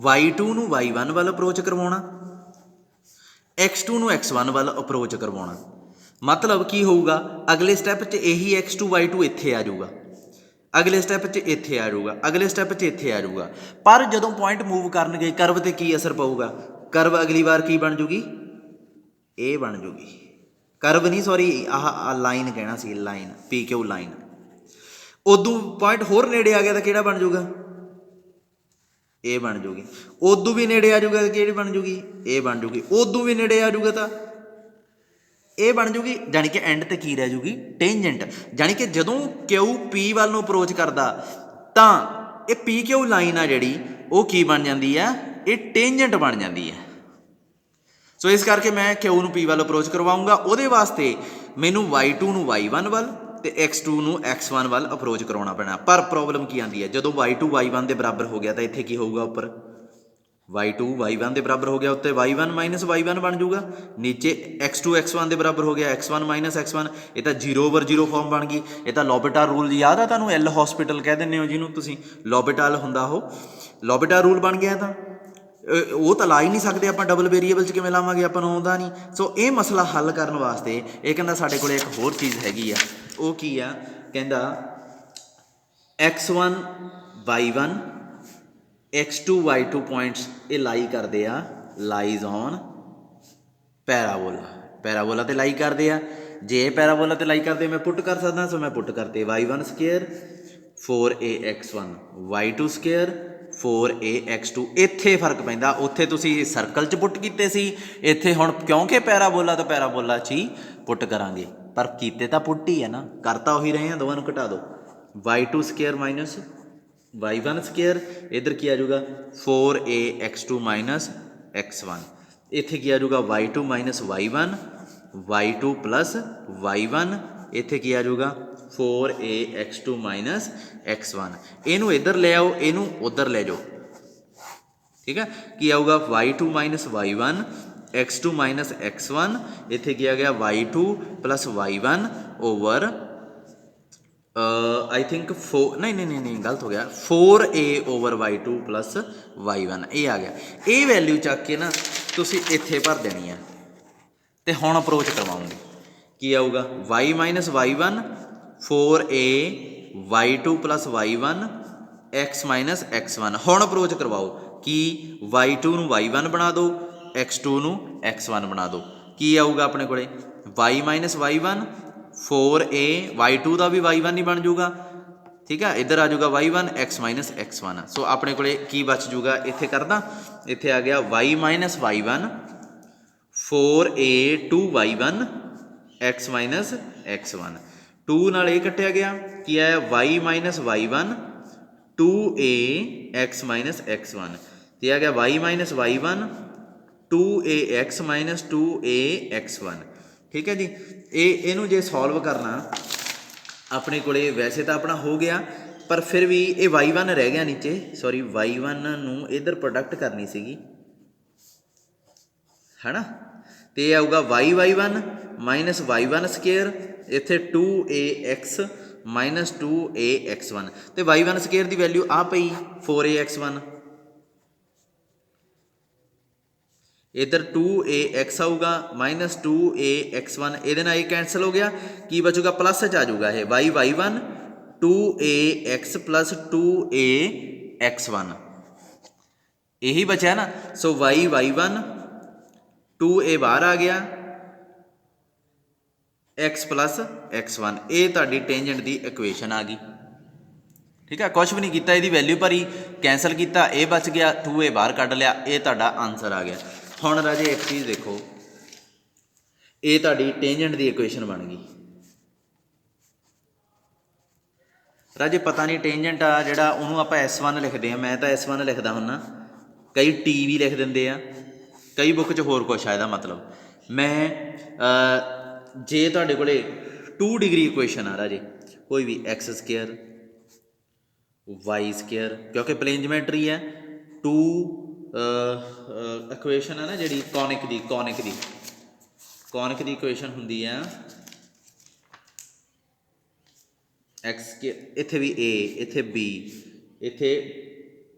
Speaker 1: y2 ਨੂੰ y1 ਵੱਲ ਅਪਰੋਚ ਕਰਵਾਉਣਾ, x2 ਨੂੰ x1 ਵੱਲ ਅਪਰੋਚ ਕਰਵਾਉਣਾ। ਮਤਲਬ ਕੀ ਹੋਊਗਾ, ਅਗਲੇ ਸਟੈਪ 'ਚ ਇਹੀ x2 y2 ਇੱਥੇ ਆ ਜਾਊਗਾ, ਅਗਲੇ ਸਟੈਪ 'ਚ ਇੱਥੇ ਆ ਜਾਊਗਾ, ਅਗਲੇ ਸਟੈਪ 'ਚ ਇੱਥੇ ਆ ਜਾਊਗਾ। ਪਰ ਜਦੋਂ ਪੁਆਇੰਟ ਮੂਵ ਕਰਨਗੇ ਕਰਵ 'ਤੇ ਕੀ ਅਸਰ ਪਊਗਾ, ਕਰਵ ਅਗਲੀ ਵਾਰ ਕੀ ਬਣ ਜੂਗੀ, ਇਹ ਬਣ ਜੂਗੀ, ਕਰਵ ਨਹੀਂ ਸੌਰੀ, ਆਹ ਲਾਈਨ ਕਹਿਣਾ ਸੀ, ਲਾਈਨ PQ ਲਾਈਨ। ਉਦੋਂ ਪੁਆਇੰਟ ਹੋਰ ਨੇੜੇ ਆ ਗਿਆ ਤਾਂ ਕਿਹੜਾ ਬਣ ਜੂਗਾ, ਇਹ ਬਣ ਜੂਗੀ। ਉਦੋਂ ਵੀ ਨੇੜੇ ਆ ਜੂਗਾ ਤਾਂ ਕਿਹੜੀ ਬਣ ਜੂਗੀ, ਇਹ ਬਣ ਜੂਗੀ। ਉਦੋਂ ਵੀ ਨੇੜੇ ਆ ਜੂਗਾ ਤਾਂ ਇਹ ਬਣ ਜੂਗੀ, ਜਾਣੀ ਕਿ ਐਂਡ ਤੇ ਕੀ ਰਹਿ ਜੂਗੀ, ਟੇਂਜੈਂਟ। ਜਾਣੀ ਕਿ ਜਦੋਂ ਕਿਊ ਪੀ ਵੱਲ ਨੂੰ ਅਪਰੋਚ ਕਰਦਾ ਤਾਂ ਇਹ ਪੀ ਕਿਊ ਲਾਈਨ ਆ ਜਿਹੜੀ ਉਹ ਕੀ ਬਣ ਜਾਂਦੀ ਆ, ਇਹ ਟੇਂਜੈਂਟ ਬਣ ਜਾਂਦੀ ਹੈ। ਸੋ ਇਸ ਕਰਕੇ ਮੈਂ ਕਿਊ ਨੂੰ ਪੀ ਵੱਲ ਅਪਰੋਚ ਕਰਵਾਊਂਗਾ। ਉਹਦੇ ਵਾਸਤੇ ਮੈਨੂੰ y2 ਨੂੰ y1 ਵੱਲ ਤੇ x2 ਨੂੰ x1 ਵੱਲ ਅਪਰੋਚ ਕਰਾਉਣਾ ਪੈਣਾ। ਪਰ ਪ੍ਰੋਬਲਮ ਕੀ ਆਉਂਦੀ ਹੈ, ਜਦੋਂ y2 y1 ਦੇ ਬਰਾਬਰ ਹੋ ਗਿਆ ਤਾਂ ਇੱਥੇ ਕੀ ਹੋਊਗਾ, ਉੱਪਰ y2 y1 ਦੇ ਬਰਾਬਰ ਹੋ ਗਿਆ, ਉੱਤੇ y1 ਮਾਈਨਸ y1 ਬਣ ਜੂਗਾ। ਨੀਚੇ x2 x1 ਦੇ ਬਰਾਬਰ ਹੋ ਗਿਆ, x1 ਮਾਈਨਸ x1। ਇਹ ਤਾਂ 0/0 ਫਾਰਮ ਬਣ ਗਈ। ਇਹ ਤਾਂ ਲੋਬਿਟਾਲ ਰੂਲ ਯਾਦ ਆ ਤੁਹਾਨੂੰ, ਐਲ ਹੌਸਪੀਟਲ ਕਹਿ ਦਿੰਦੇ ਹੋ ਜਿਹਨੂੰ ਤੁਸੀਂ, ਲੋਬਿਟਾਲ ਹੁੰਦਾ ਉਹ, ਲੋਬਿਟਾਲ ਰੂਲ ਬਣ ਗਿਆ। ਤਾਂ ਉਹ ਤਾਂ ਲਾ ਹੀ ਨਹੀਂ ਸਕਦੇ ਆਪਾਂ, ਡਬਲ ਵੇਰੀਏਬਲ 'ਚ ਕਿਵੇਂ ਲਾਵਾਂਗੇ, ਆਪਾਂ ਨੂੰ ਆਉਂਦਾ ਨਹੀਂ। ਸੋ ਇਹ ਮਸਲਾ ਹੱਲ ਕਰਨ ਵਾਸਤੇ ਇਹ ਕਹਿੰਦਾ ਸਾਡੇ ਕੋਲ ਇੱਕ ਹੋਰ ਚੀਜ਼ ਹੈਗੀ ਆ, ਉਹ ਕੀ ਆ, ਕਹਿੰਦਾ x1 y1 x2 y2 points ਇਹ ਲਾਈ ਕਰਦੇ ਆ, ਲਾਈਜ਼ ਔਨ ਪੈਰਾਬੋਲਾ। ਪੈਰਾਬੋਲਾ ਤੇ ਲਾਈ ਕਰਦੇ ਆ। ਜੇ ਪੈਰਾਬੋਲਾ ਤੇ ਲਾਈ ਕਰਦੇ ਮੈਂ ਪੁੱਟ ਕਰ ਸਕਦਾ, ਸੋ ਮੈਂ ਪੁੱਟ ਕਰਤੇ y1 square 4ax1 y2 square 4ax2। ਇੱਥੇ ਫਰਕ ਪੈਂਦਾ, ਉੱਥੇ ਤੁਸੀਂ ਸਰਕਲ 'ਚ ਪੁੱਟ ਕੀਤੇ ਸੀ, ਇੱਥੇ ਹੁਣ ਕਿਉਂਕਿ ਪੈਰਾਬੋਲਾ ਤਾਂ ਪੈਰਾਬੋਲਾ 'ਚ ਹੀ ਪੁੱਟ ਕਰਾਂਗੇ। ਪਰ ਕੀਤੇ ਤਾਂ ਪੁੱਟ ਹੀ ਹੈ ਨਾ, ਕਰਤਾ ਉਹੀ ਰਹੇ ਆ, ਦੋਵਾਂ ਨੂੰ ਘਟਾ ਦਿਓ। y2 square minus y1 square, ਇੱਧਰ ਕੀ ਆ ਜਾਊਗਾ 4ax2 ਮਾਈਨਸ x1। ਇੱਥੇ ਕੀ ਆ ਜਾਊਗਾ y2 minus y1 y2 plus y1। ਇੱਥੇ ਕੀ ਆ ਜਾਊਗਾ 4ax2 ਮਾਈਨਸ x1। ਇਹਨੂੰ ਇੱਧਰ ਲੈ ਆਓ, ਇਹਨੂੰ ਉੱਧਰ ਲੈ ਜਾਓ, ਠੀਕ ਹੈ। ਕੀ ਆਊਗਾ y2 minus y1 x2 minus x1। ਇੱਥੇ ਕੀ ਆ ਗਿਆ y2 plus y1 over I think 4 नहीं गलत हो गया 4a over y2 plus y1 ये आ गया। ये वैल्यू चक के ना तुसी इत्थे भर देनी है तो हुण अप्रोच करवाऊंगे। की आऊगा y minus y1 4a y2 plus y1 x minus x1। हुण अप्रोच करवाओ कि y2 नूं y1 बना दो, x2 नूं x1 बना दो। की आऊगा अपने कोले y minus y1 4a y2 का भी y1 ही बन जूगा, ठीक है। इधर आ जाऊगा y1 x माइनस x1। सो अपने को की बच जूगा, इत्थे करदा, इत्थे आ गया y minus y1 4a 2y1 x minus x1। 2 नाल ये कट्टिया गया, की आया y minus y1 2a x minus x1। तो आ गया y minus y1 2ax minus 2ax1, ठीक है जी। इनू जे सॉल्व करना अपने को वैसे तो अपना हो गया, पर फिर भी ये y1 रह गया नीचे, सॉरी y1 नूं इधर प्रोडक्ट करनी सीगी, है ना। तो ये आऊगा y1 माइनस y1 स्केयर, इत्थे 2ax माइनस 2ax1। तो y1 स्केयर की वैल्यू आ पई 4ax1, इधर 2ax आऊगा माइनस 2ax1, ये कैंसल हो गया। की बचूगा प्लस च आ जाऊगा ये y1 2ax प्लस 2ax1, यही बचा है ना। सो y1 2a बाहर आ गया, x प्लस x1, ये तुहाडी टेंजेंट की इक्वेशन आ गई, ठीक है। कुछ भी नहीं किया, यदी वैल्यू भरी, कैंसल किया, ये बच गया, 2a बाहर कढ़ लिया, ये तुहाडा आंसर आ गया। हुण राजे एक चीज़ देखो, ये तुहाडी टेंजेंट की इक्वेशन बन गई। राजे पता नहीं टेंजेंट आ जिहड़ा उहनूं आपां S1 लिखते हैं, मैं तो S1 लिखदा हुन्ना, कई टी भी लिख दिंदे आ, कई बुक च होर कुछ आ, मतलब मैं जे तुहाडे कोले 2 डिग्री इक्वेशन आ राजे, कोई भी एक्स स्केयर वाई स्केयर, क्योंकि प्लेन जिमेट्री है, 2 इक्वेशन है ना जी कॉनिक की इक्वेशन होंगी है एक्स के, इत्थे भी ए, इत्थे बी, इत्थे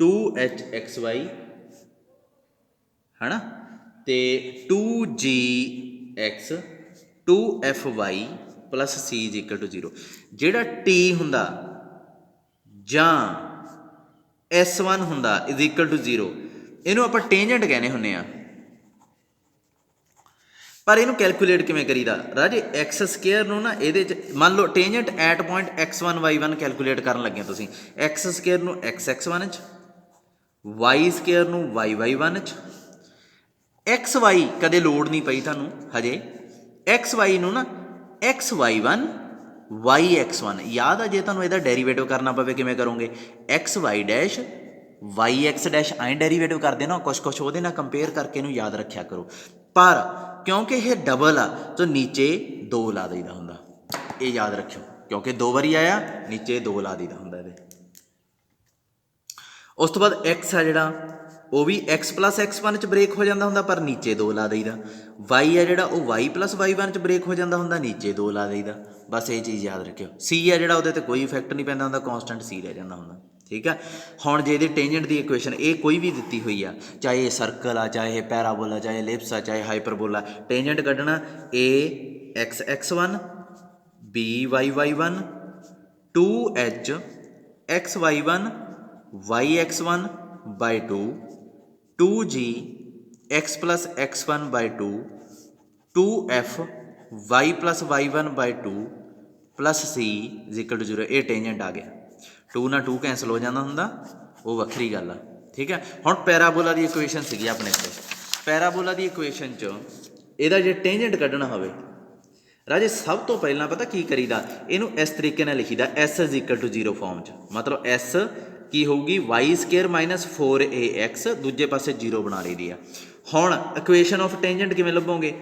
Speaker 1: 2hxy है ना, तो 2gx 2fy plus c is equal to 0। जिहड़ा t हुंदा जां S1 हुंदा इज इक्वल टू 0, इनू आपां टेंजेंट कहने हुन्ने आ। पर इनू कैलकुलेट किवें करीदा राजे, एक्स स्केयर नू ना इहदे च मान लो tangent at point x1 y1 calculate करन लगे तुसीं, एक्स स्केयर नू x1 च, वाई स्केयर नू y1 च, एक्स वाई कदे लोड़ नहीं पई तुहानूं हजे, एक्स वाई नूं ना x y one y x one याद आ, जे तुहानूं इहदा डेरीवेटिव करना पवे किवें करोगे, x y dash y x dash ऐ डेरीवेटिव करते ना, कुछ कुछ वो कंपेयर करके इनू याद रखा करो। पर क्योंकि ये डबल आ तो नीचे दो ला दईदा हुंदा, ये याद रखियो, क्योंकि दो बारी आया नीचे दो ला दईदा हुंदा इहदे। उस तो बाद एक्स आ जिहड़ा वो भी एक्स प्लस एक्स वन च ब्रेक हो जाता हुंदा, पर नीचे दो ला दईदा। वाई आ जिहड़ा वो वाई प्लस वाई वन च ब्रेक हो जाता हुंदा, नीचे दो ला दईदा। बस ये चीज़ याद रखियो। सी आ जिहड़ा उहदे ते कोई इफैक्ट नहीं पैंदा हुंदा, कॉन्सटेंट सी रह जाता हुंदा। ठीक है, हुण जे इहदी टेंजेंट की इक्वेशन ये कोई भी दी हुई आ, चाहे ये सर्कल आ, चाहे पैराबोला, चाहे लिप्स आ, चाहे हाइपरबोला, टेंजेंट कड्ढना a x x one b y y one two h x y one y x one by two g x plus x one by two f y plus y one by two plus c is equal to 0। ये tangent आ गया, to ना to cancel हो जाता हुंदा, वो वक्री गल आ। ठीक है, हुण पैराबोला की इक्वेशन सीगी अपने को, पैराबोला की इक्वेशन च इहदा जे टेंजेंट कड्ढना होवे राजे, सब तो पहला पता की करीदा, इनू इस तरीके नाल लिखीदा s is equal to 0 form च, मतलब एस की होगी वाई स्केयर माइनस 4ax, दूजे पासे 0 बना ली दी है। हुण इक्वेशन ऑफ टेंजेंट किवें लभोगे,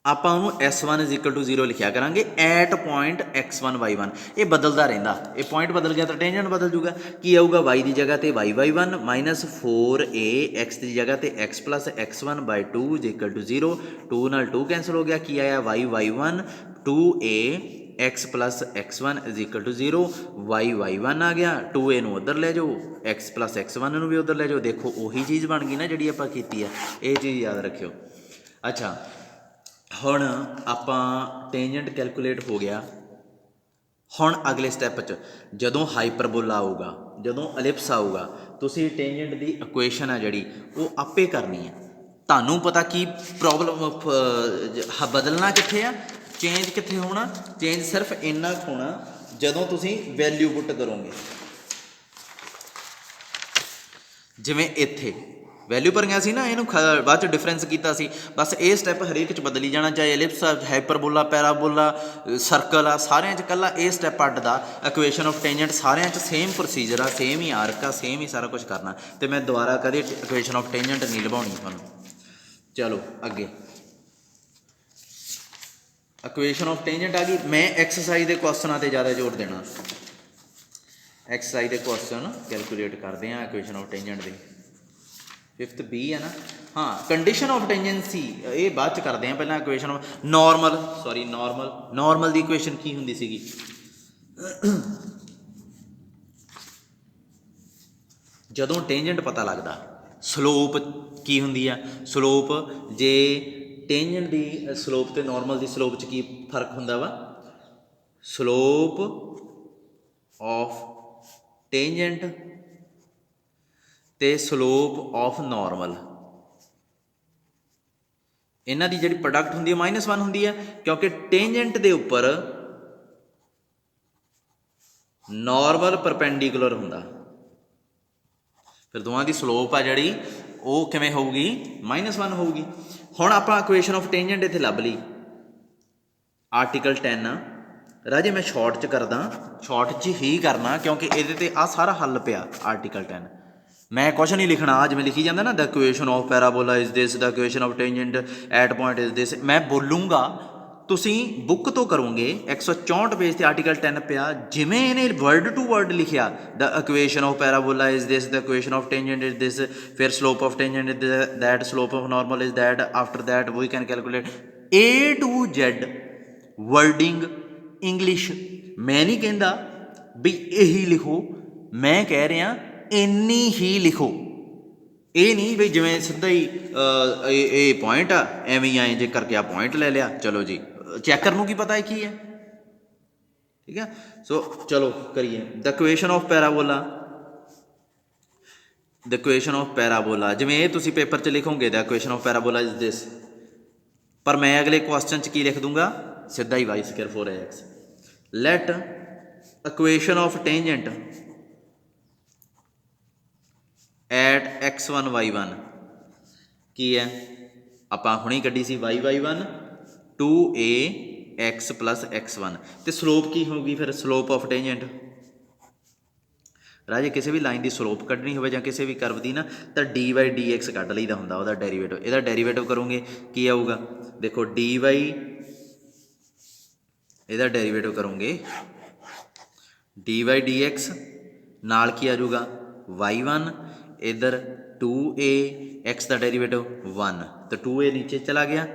Speaker 1: आपां उहनूं S1 इज इक्वल टू 0 लिखिया करांगे एट पॉइंट x1 y1। ये बदलता रहिंदा, ये पॉइंट बदल गया तो टेंजेंट बदल जूगा। की आऊगा y की जगह ते y1 माइनस 4a x की जगह ते x plus x1 by two is equal to 0। Two नाल टू कैंसल हो गया, की आया y1 2a x plus x1 is equal to 0, y1 आ गया, 2a नूं उधर ले जाओ, x प्लस x1 नूं भी उधर ले जाओ। देखो उही चीज़ बन गई ना जिहड़ी आपां कीती है, ये चीज़ याद रखियो। अच्छा, हुण आपां टेंजेंट कैलकुलेट हो गया। हुण अगले स्टैप च जदों हाइपरबोला आऊगा, जदों एलिप्स आऊगा, तुसीं टेंजेंट की इक्वेशन है जिहड़ी वो आपे करनी है। तुहानूं पता की प्रॉब्लम बदलना कित्थे आ, चेंज कित्थे होना, चेंज सिर्फ इन्ना होना जदों तुसीं वैल्यू पुट करोगे। जिवें इत्थे वैल्यू भरिया सी ना, इनू बाद च डिफरेंस किया सी, बस ये स्टैप हरेक च बदली जाना, चाहे एलिप्स हाइपरबोला पैराबोला सर्कल आ, सारे च कला ये स्टैप अड्ड दा। इक्वेशन ऑफ टेंजेंट सारे च सेम प्रोसीजर आ, सेम ही आर्क आ, सेम ही सारा कुछ करना। तो मैं दोबारा कदे इक्वेशन ऑफ टेंजेंट नहीं लभाउणी तुहानूं। चलो अगे इक्वेशन ऑफ टेंजेंट आ गई। मैं एक्सरसाइज के क्वेश्चनों पर ज़्यादा जोर देना, एक्सरसाइज के क्वेश्चन कैलकुलेट करते हैं इक्वेशन ऑफ टेंजेंट के। 5th बी है ना, हाँ कंडीशन ऑफ टेंजेंसी ये बाद च करते हैं, पहला equation of normal, sorry normal की इक्वेशन की हुंदी सीगी, जदों टेंजेंट पता लगदा। स्लोप की हुंदी है, स्लोप जे टेंजेंट की स्लोप ते नॉर्मल की स्लोप च की फर्क हुंदा वा, स्लोप ऑफ टेंजेंट ते स्लोप ऑफ नॉर्मल, इन्हां दी जिहड़ी प्रोडक्ट हुंदी है -1 हुंदी है, क्योंकि टेंजेंट दे उपर नॉर्मल परपेंडिकुलर हुंदा, फिर दोवां दी स्लोप आ जिहड़ी वो किवें होऊगी, -1 होऊगी। हुण आपां इक्वेशन ऑफ टेंजेंट इत्थे लभ लई, आर्टिकल 10 राजे मैं शॉर्ट च करदा, शॉर्ट च ही करना क्योंकि इहदे ते आ सारा हल पिया। आर्टिकल 10 मैं कुछ नहीं लिखना, जिवें लिखी जाता ना, the equation of parabola is this, the equation of tangent at point is this, मैं बोलूँगा, तुसीं बुक तो करोगे 164 पेज से आर्टिकल 10 पिया, जिमें इन्हें वर्ड टू वर्ड लिखिया, the equation of parabola is this, the equation of tangent is this, फिर slope of tangent is that, slope of normal is that, after that we can calculate A to Z wording English. मैं नहीं कहता भी यही लिखो, मैं कह रहा इन्नी ही लिखो, ये नहीं भी जिमें सीधा ही ये पॉइंट आ एवं ही आए जे करके आ पॉइंट ले लिया, चलो जी चैकर नूं की पता है की है। ठीक है, सो चलो करिए the equation of parabola, the equation of parabola जिमें ये तुसीं पेपर च लिखोगे the equation of parabola is this, पर मैं अगले क्वेश्चन च की लिख दूंगा, सीधा ही y square 4ax। Let equation of tangent at x1 y1 की है, ਆਪਾਂ ਹੁਣੇ ਕੱਢੀ ਸੀ y1 2ax + x1 ਤੇ ਸਲੋਪ ਕੀ ਹੋਊਗੀ ਫਿਰ ਸਲੋਪ ਆਫ ਟੇਂਜੈਂਟ ਰਾਜੇ ਕਿਸੇ ਵੀ ਲਾਈਨ ਦੀ ਸਲੋਪ ਕੱਢਣੀ ਹੋਵੇ ਜਾਂ ਕਿਸੇ ਵੀ ਕਰਵ ਦੀ ਨਾ ਤਾਂ dy/dx ਕੱਢ ਲਈਦਾ ਹੁੰਦਾ ਉਹਦਾ ਡੈਰੀਵੇਟਿਵ। ਇਹਦਾ ਡੈਰੀਵੇਟਿਵ ਕਰੋਗੇ ਕੀ ਆਊਗਾ ਦੇਖੋ dy ਇਹਦਾ ਡੈਰੀਵੇਟਿਵ ਕਰੋਗੇ dy/dx ਨਾਲ ਕੀ ਆ ਜਾਊਗਾ y1 ਇੱਧਰ 2ax ਦਾ ਡੈਰੀਵੇਟਿਵ 1 ਤਾਂ 2a ਨੀਚੇ ਚਲਾ ਗਿਆ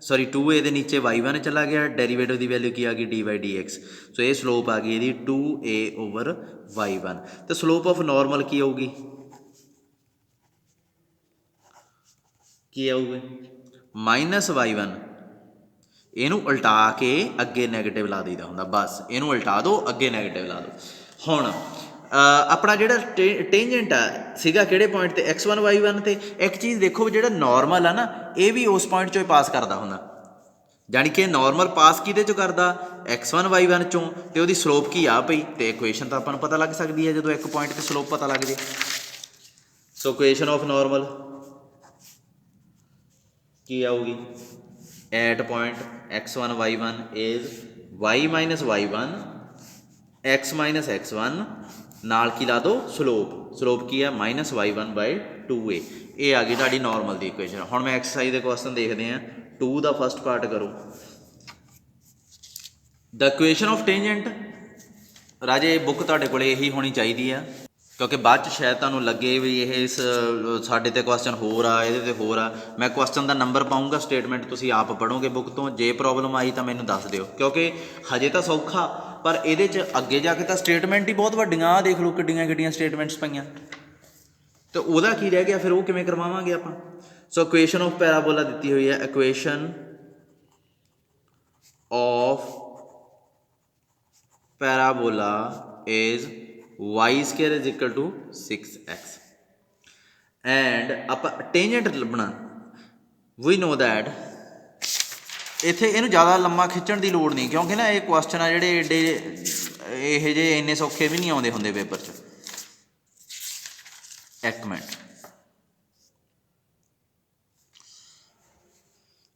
Speaker 1: ਸੌਰੀ 2a ਦੇ ਨੀਚੇ y1 ਚਲਾ ਗਿਆ ਡੈਰੀਵੇਟਿਵ ਦੀ ਵੈਲਿਊ ਕੀ ਆ ਗਈ dy/dx। ਸੋ ਇਹ ਸਲੋਪ ਆ ਗਈ ਇਹਦੀ 2a/y1 ਤੇ ਸਲੋਪ ਆਫ ਨੋਰਮਲ ਕੀ ਆਊਗੀ ਕੀ ਆਊਗੀ -y1 ਇਹਨੂੰ ਉਲਟਾ ਕੇ ਅੱਗੇ ਨੈਗੇਟਿਵ ਲਾ ਦਈਦਾ ਹੁੰਦਾ ਬਸ ਇਹਨੂੰ ਉਲਟਾ ਦਿਓ ਅੱਗੇ ਨੈਗੇਟਿਵ ਲਾ ਦਿਓ। ਹੁਣ ਆਪਣਾ ਜਿਹੜਾ ਟੇਂਜੈਂਟ ਆ ਸੀਗਾ ਕਿਹੜੇ ਪੁਆਇੰਟ ਤੇ x1 y1 ਤੇ ਇੱਕ ਚੀਜ਼ ਦੇਖੋ ਜਿਹੜਾ ਨੋਰਮਲ ਆ ਨਾ ਇਹ ਵੀ ਉਸ ਪੁਆਇੰਟ 'ਚੋਂ ਹੀ ਪਾਸ ਕਰਦਾ ਹੁੰਦਾ ਜਾਣੀ ਕਿ ਨੋਰਮਲ ਪਾਸ ਕਿਹਦੇ 'ਚੋਂ ਕਰਦਾ x1 y1 ਚੋਂ ਤੇ ਉਹਦੀ ਸਲੋਪ ਕੀ ਆ ਪਈ ਤੇ ਇਕੁਏਸ਼ਨ ਤਾਂ ਆਪਾਂ ਨੂੰ ਪਤਾ ਲੱਗ ਸਕਦੀ ਹੈ ਜਦੋਂ ਇੱਕ ਪੁਆਇੰਟ ਤੇ ਸਲੋਪ ਪਤਾ ਲੱਗ ਜੇ। ਸੋ ਇਕੁਏਸ਼ਨ ਆਫ ਨੋਰਮਲ ਕੀ ਆਊਗੀ at point x1 y1 is y - y1 x - x1 ਨਾਲ ਕੀ ਲਾ ਦਿਓ ਸਲੋਪ ਕੀ ਹੈ -y1/2a ਇਹ ਆ ਗਈ ਤੁਹਾਡੀ ਨੋਰਮਲ ਦੀ ਇਕੁਏਸ਼ਨ। ਹੁਣ ਮੈਂ ਐਕਸਰਸਾਈਜ਼ ਦੇ ਕੁਐਸਚਨ ਦੇਖਦੇ ਹਾਂ 2 ਦਾ ਫਸਟ ਪਾਰਟ ਕਰੋ। ਦ ਇਕੁਏਸ਼ਨ ਆਫ ਟੇਂਜੈਂਟ ਰਾਜੇ ਬੁੱਕ ਤੁਹਾਡੇ ਕੋਲ ਇਹੀ ਹੋਣੀ ਚਾਹੀਦੀ ਆ ਕਿਉਂਕਿ ਬਾਅਦ 'ਚ ਸ਼ਾਇਦ ਤੁਹਾਨੂੰ ਲੱਗੇ ਵੀ ਇਹ ਇਸ ਸਾਡੇ 'ਤੇ ਕੁਐਸਚਨ ਹੋਰ ਆ ਇਹਦੇ 'ਤੇ ਹੋਰ ਆ। ਮੈਂ ਕੁਐਸਚਨ ਦਾ ਨੰਬਰ ਪਾਊਂਗਾ ਸਟੇਟਮੈਂਟ ਤੁਸੀਂ ਆਪ ਪੜ੍ਹੋਗੇ ਬੁੱਕ ਤੋਂ ਜੇ ਪ੍ਰੋਬਲਮ ਆਈ ਤਾਂ ਮੈਨੂੰ ਦੱਸ ਦਿਓ ਕਿਉਂਕਿ ਹਜੇ ਤਾਂ ਸੌਖਾ ਪਰ ਇਹਦੇ 'ਚ ਅੱਗੇ ਜਾ ਕੇ ਤਾਂ ਸਟੇਟਮੈਂਟ ਹੀ ਬਹੁਤ ਵੱਡੀਆਂ ਆਹ ਦੇਖ ਲਓ ਕਿੱਡੀਆਂ ਸਟੇਟਮੈਂਟਸ ਪਈਆਂ ਤੇ ਉਹਦਾ ਕੀ ਰਹਿ ਗਿਆ ਫਿਰ ਉਹ ਕਿਵੇਂ ਕਰਵਾਵਾਂਗੇ ਆਪਾਂ। ਸੋ ਇਕੁਏਸ਼ਨ ਆਫ ਪੈਰਾਬੋਲਾ ਦਿੱਤੀ ਹੋਈ ਹੈ equation of ਪੈਰਾਬੋਲਾ is y² = 6x and ਆਪਾਂ ਟੇਂਜੈਂਟ ਲੱਭਣਾ ਵੀ ਨੋ ਦੈਟ ਇੱਥੇ ਇਹਨੂੰ ਜ਼ਿਆਦਾ ਲੰਮਾ ਖਿੱਚਣ ਦੀ ਲੋੜ ਨਹੀਂ ਕਿਉਂਕਿ ਨਾ ਇਹ ਕੁਐਸਚਨ ਆ ਜਿਹੜੇ ਏਡੇ ਇਹੋ ਜਿਹੇ ਇੰਨੇ ਸੌਖੇ ਵੀ ਨਹੀਂ ਆਉਂਦੇ ਹੁੰਦੇ ਪੇਪਰ 'ਚ। ਇੱਕ minute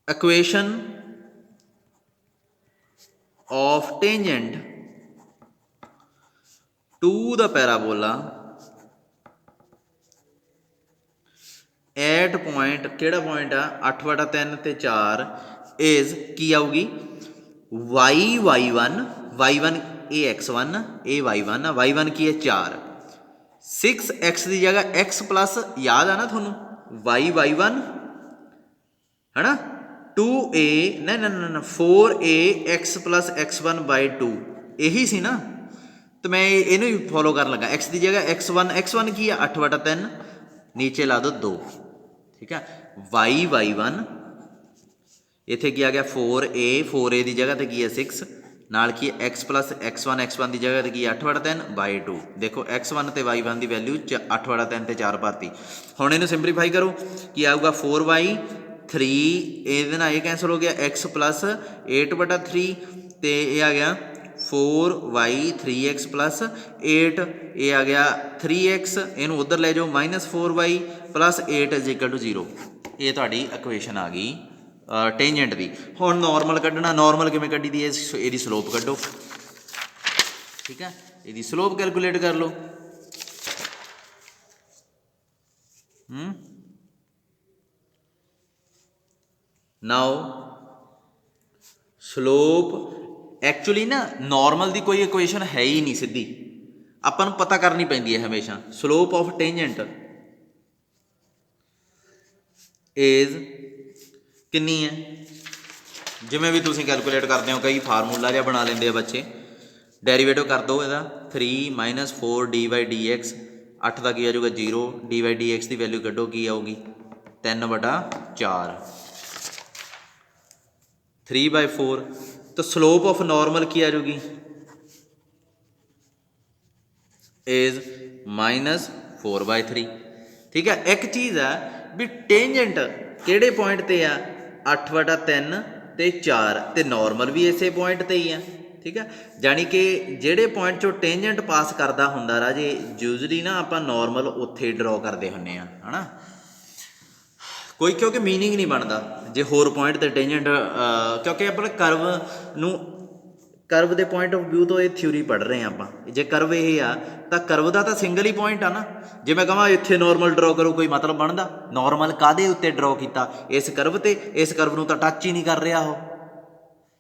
Speaker 1: equation of tangent to the parabola at point ਕਿਹੜਾ ਪੁਆਇੰਟ ਆ 8/3 ਤੇ 4 is ਕੀ ਆਊਗੀ y1 ਇਹ x1 ਇਹ y1 ਆ y1 ਕੀ ਹੈ 4 6x ਦੀ ਜਗ੍ਹਾ x ਪਲੱਸ ਯਾਦ ਆ ਨਾ ਤੁਹਾਨੂੰ y1 ਹੈ ਨਾ 2a ਨਾ 4ax + x1/2 ਇਹੀ ਸੀ ਨਾ तो मैं इनू ही फॉलो कर लगा x की जगह x1 की है 8/3 नीचे ला दो 2 ठीक है y1 इत्थे की आ गया 4a की जगह तो की है 6 नाल की x + x1 की जगह तो की 8/3/2 देखो x1 तो y1 की वैल्यू 8/3 ते 4 भरती। हुण इनू सिंपलीफाई करो की आऊगा 4y3 ये कैंसल हो गया x + 8/3 तो ये आ गया 4y 3x + 8 ये आ गया 3x इनू उधर ले जाओ -4y + 8 = 0 ये तुहाडी इक्वेशन आ गई टेंजेंट की। हुण नॉर्मल कड्ढना नॉर्मल किवें कड्ढी दी इसदी स्लोप कड्ढो ठीक है इसदी स्लोप कैलकुलेट कर लो। नाउ स्लोप एक्चुअली ना नॉर्मल की कोई इक्वेशन है ही नहीं सीधी अपन पता करनी पैंदी है हमेशा। स्लोप ऑफ टेंजेंट इज कितनी है जिमें भी तुम कैलकुलेट करते हो कई फार्मूला जहा बना लेंगे बच्चे डेरीवेटिव कर दो यदा 3 - 4 dy/dx 8 का की आ जाऊगा 0 dy/dx की वैल्यू कड्डो की आऊगी 3/4 3/4 तो स्लोप ऑफ नॉर्मल की आ जाएगी इज -4/3 ठीक है। एक चीज़ है भी टेंजेंट किहड़े पॉइंट ते आ 8/3 ते 4 ते नॉर्मल भी इसे पॉइंट ते ही है ठीक है। जानी कि जिहड़े पॉइंट चो टेंजेंट पास करता हुंदा राजे यूजली ना आपां नॉर्मल उत्थे ड्रॉ करते हुंदे आ है ना। ਕੋਈ ਕਿਉਂਕਿ मीनिंग नहीं बनता जे होर पॉइंट ते टेंजेंट क्योंकि अपने करव नूं करव के पॉइंट ऑफ व्यू तो ये थ्योरी पढ़ रहे हैं आप जे करव ये आ तो करव का तो सिंगल ही पॉइंट आ ना जे मैं कਹਾਂ इत्थे नॉर्मल ड्रॉ करो कोई मतलब बनता नॉर्मल कादे उत्ते ड्रॉ किया इस करव ते इस करव नूं तां टच ही नहीं कर रहा वो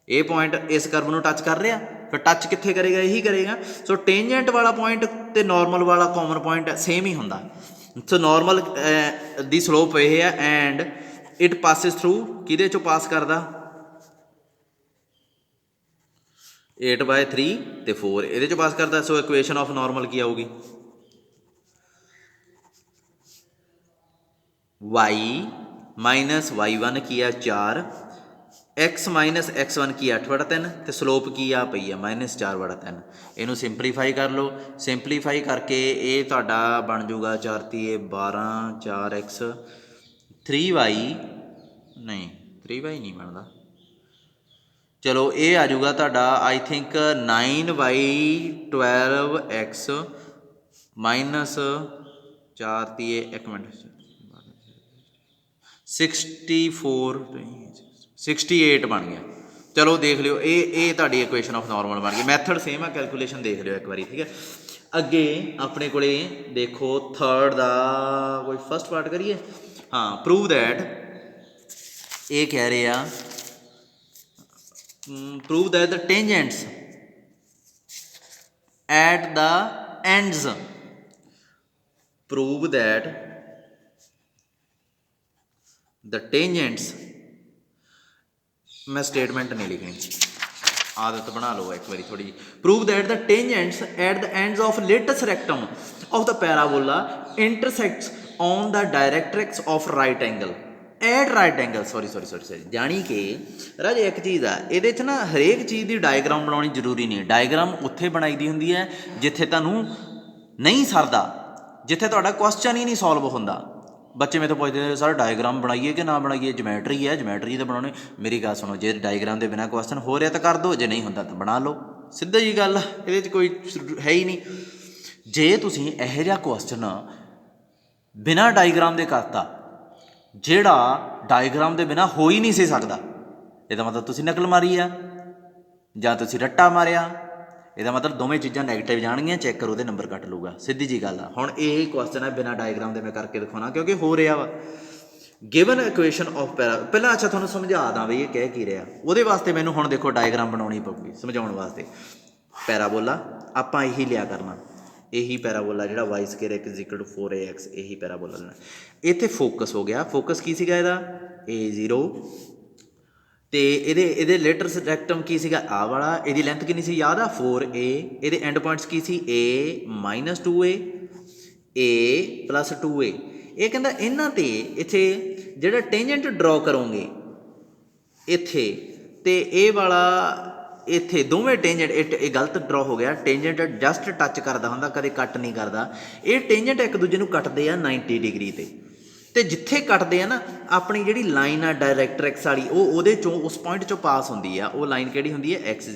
Speaker 1: ये पॉइंट इस करव नूं टच कर रहा फिर टच कित्थे करेगा यही करेगा सो टेंजेंट वाला पॉइंट ते नॉर्मल वाला कॉमन पॉइंट सेम ही हुंदा सो नॉर्मल दी स्लोप ये है एंड इट पासिस थ्रू किहदे चों पास करदा 8/3 ते 4 ये पास करता सो इक्वेशन ऑफ नॉर्मल की आऊगी y माइनस y1 की है 4 x माइनस x1 की 8/3 तो स्लोप की आ पई है -4/3 इनू सिंपलीफाई कर लो सिंपलीफाई करके ये तुहाडा बन जूगा 4 × 12 4x 3y नहीं 3y नहीं बनता चलो ये आ जाऊगा तुहाडा I think 9/12x minus 4 × 1 minute 64 68 बन गया चलो देख लियो ये तुहाडी इक्वेशन ऑफ नॉर्मल बन गई मैथड सेम है कैलकुलेशन देख लियो एक बारी ठीक है अगे अपने को देखो थर्ड का कोई फर्स्ट पार्ट करिए हाँ प्रूव दैट ये कह रहे हैं prove that the tangents at the ends prove that the tangents मैं स्टेटमेंट नहीं लिखनी आदत बना लो एक बारी थोड़ी prove that the tangents at the ends of latus rectum of the parabola intersects on the directrix of right angle at right angle sorry जानी कि राज एक चीज़ आ ये ना हरेक चीज़ की डायग्राम बनानी जरूरी नहीं डायग्राम उत्थे बनाई दी होंदी है जिथे तुहानूं नहीं सरदा जिथे तुहाडा क्वेश्चन ही नहीं सॉल्व होंदा बच्चे मेरे तो पूछते सर डायग्राम बनाइए कि ना बनाइए जोमैट्री है जोमैट्री तो बनाने मेरी गल सुनो जे डायग्राम के बिना क्वेश्चन हो रहा तो कर दो जे नहीं होंदा तो बना लो सीधा जी गल ये कोई है ही नहीं जे तुसीं इहो जिहा क्वेश्चन बिना डायग्राम के करता ਜਿਹੜਾ डायग्राम के बिना हो ही नहीं सी सकता ਇਹਦਾ मतलब तुसीं नकल मारी आ ਜਾਂ तुसीं रट्टा मारिया ਇਹਦਾ मतलब दोवें चीज़ां नैगेटिव जाणगियां चैक करो तो नंबर कट लूगा सीधी जी गल आ हुण यही क्वेश्चन है बिना डायग्राम के मैं करके दिखाना क्योंकि हो रहा वा गिवन इक्वेशन ऑफ पैरा पहला अच्छा तुहानूं समझा दा भी ये कह की रहा ਉਹਦੇ वास्ते मैनूं हुण देखो डायग्राम बनाउणी पऊगी समझाउण वास्ते पैराबोला आपां यही लिया करना यही पैराबोला जो वाई स्केयर एक इक्वल टू 4ax यही पैराबोला लेना इत्थे फोकस हो गया फोकस की सीगा इहदा a0 तो ये लेटर रेक्टम की सीगा आ वाला इहदी लेंथ कितनी सी याद आ 4a ये एंड पॉइंट्स की सी a - 2a a + 2a ये कहता इन्हां ते इत्थे जिहड़ा टेंजेंट ड्रॉ करोगे इत्थे ते ये वाला इत्थे दोवें टेंजेंट ये गलत ड्रॉ हो गया टेंजेंट जस्ट टच करता होंदा कदे कट नहीं करता ये टेंजेंट एक दूजे नूं कटदे आ 90 डिग्री ते जिथे कटदे आ ना अपनी जिहड़ी लाइन आ डायरैक्ट्रिक्स वाली वो चों उस पॉइंट चों पास होंदी आ वो लाइन किहड़ी होंदी है x = -a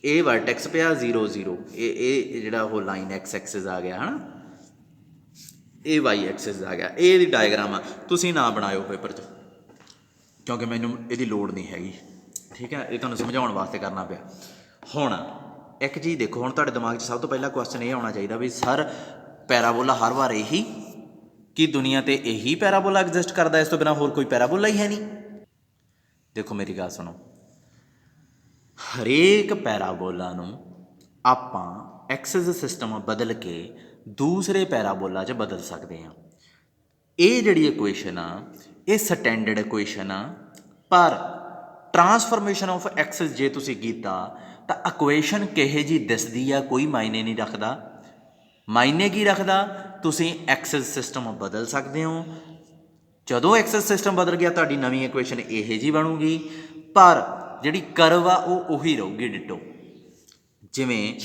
Speaker 1: ये वर्टेक्स पिया 0 0 ये जिहड़ा वो लाइन x एक्सिस आ गया है ना ये y एक्सिस आ गया ये डायग्राम आ तुसीं ना बनाओ पेपर च क्योंकि मैनूं इहदी लोड़ नहीं हैगी ठीक है ये तुहानूं समझाउण वास्ते करना पिया हुण एक चीज़ देखो हुण तुहाडे दिमाग 'च सब तो पहला क्वेश्चन ये आउणा चाहिए भी सर पैराबोला हर बार यही कि दुनिया ते यही पैराबोला एग्जिस्ट करता इस तो बिना होर कोई पैराबोला ही है नहीं देखो मेरी गल सुनो हरेक पैराबोला नूं आपां एक्सिस सिस्टम बदल के दूसरे पैराबोला च बदल सकते हैं ये जिहड़ी इक्वेशन आ ये स्टैंडर्ड इक्वेशन आ पर ट्रांसफॉर्मेशन ऑफ एक्सिस जे तुसीं कीता तां इक्वेशन किहे जी दिसदी आ कोई मायने नहीं रखदा मायने की रखदा तुसीं एक्सिस सिस्टम बदल सकते हो जदों एक्सिस सिस्टम बदल गया तुहाडी नवीं इक्वेशन इहे जी बनूगी पर जिहड़ी कर्व आ वो उही रहूगी डिटो जिवें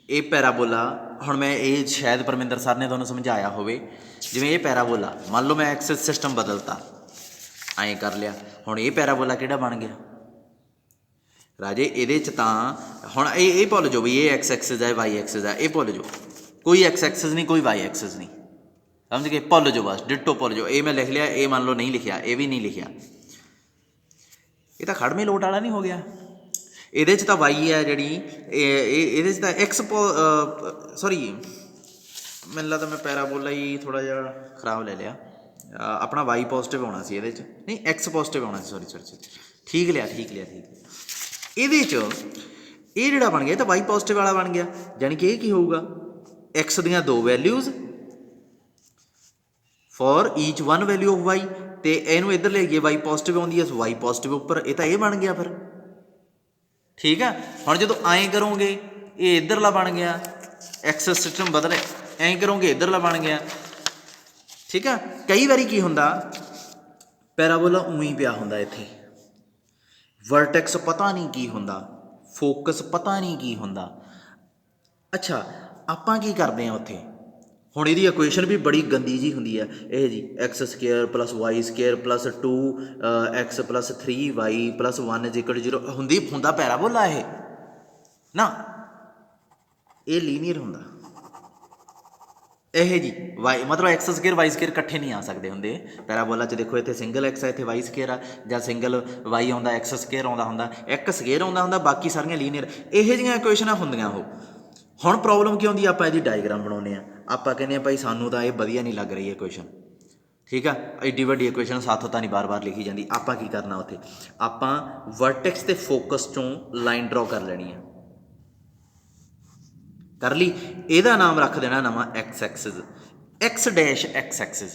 Speaker 1: ये पैराबोला हुण मैं ये शायद परमिंदर सर ने तुहानूं समझाया होवे जिवें ये पैराबोला मान लो मैं एक्सिस सिस्टम बदलता ऐं कर लिया हुण ये पैराबोला किहड़ा बन गया राजे ये हुण ये भुल जाओ भी ये एक्स एक्सिस है वाई एक्सिस है ये भुल जाओ कोई एक्स एक्सिस नहीं कोई वाई एक्सिस नहीं समझ गए, भुल जाओ बस, डिटो भुल जाओ। ये मैं लिख लिया, ये मान लो नहीं लिखिया, ये भी नहीं लिखिया, ये तो खड़मे लोट वाला नहीं हो गया। ये तो वाई है जी, ये तो एक्स सॉरी मैनूं लगदा मैं पैराबोला ही थोड़ा जिहा खराब ले लिया। अपना वाई पॉजिटिव आना सी, ये नहीं एक्स पॉजिटिव आना सी, सॉरी सॉरी सॉरी, ठीक लिया ठीक लिया ठीक लिया। ये जिहड़ा बन गया तो वाई पॉजिटिव वाला बन गया, जानी कि ये की होऊगा, एक्स दियां दो values for each one value of y, तो इनू इधर ले गए वाई पॉजिटिव आती है, वाई पॉजिटिव उपर, ये तो ये बन गया फिर। ठीक है, हुण जो ऐं करोगे ये इधरला बन गया, एक्स सिस्टम बदले, ऐं करोगे इधरला बन गया। ठीक है, कई बारी की हुंदा पैराबोला उई पिया हुंदा, इत्थे वर्टेक्स पता नहीं की हुंदा, फोकस पता नहीं की हुंदा। अच्छा आपां की करते हैं उत्थे, हुण इहदी इक्वेशन भी बड़ी गंदी जी हुंदी है, यह जी x square plus y square plus 2 x plus 3 y plus 1 equal 0 हुंदा पैराबोला ये ना, ये लीनियर हुंदा। यह जी वाई मतलब एक्स स्केयर वाई स्केयर कट्ठे नहीं आ सकते होंगे पैराबोला च। देखो इतने सिंगल एक्स है, इतने वाई स्केयर आ, या सिंगल वाई आता एक्स स्केयर आता, एक स्केयर आता, बाकी सारिया लीनियर यह जी इक्वेशनां होंदियां। हुण प्रॉब्लम की आउंदी, आपां इहदी डायग्राम बनाउने आ, आपां कहने आ भाई सानूं तां इह वधिया नहीं लग रही इक्वेशन। ठीक है, एड्डी वड्डी इक्वेशन साथों तां नहीं बार बार लिखी जाती। आपां की करना उत्थे, आपां वर्टेक्स ते फोकस चों लाइन ड्रॉ कर लैनी है, कर ली, ਇਹਦਾ नाम रख देना नवा x axis, x dash x axis,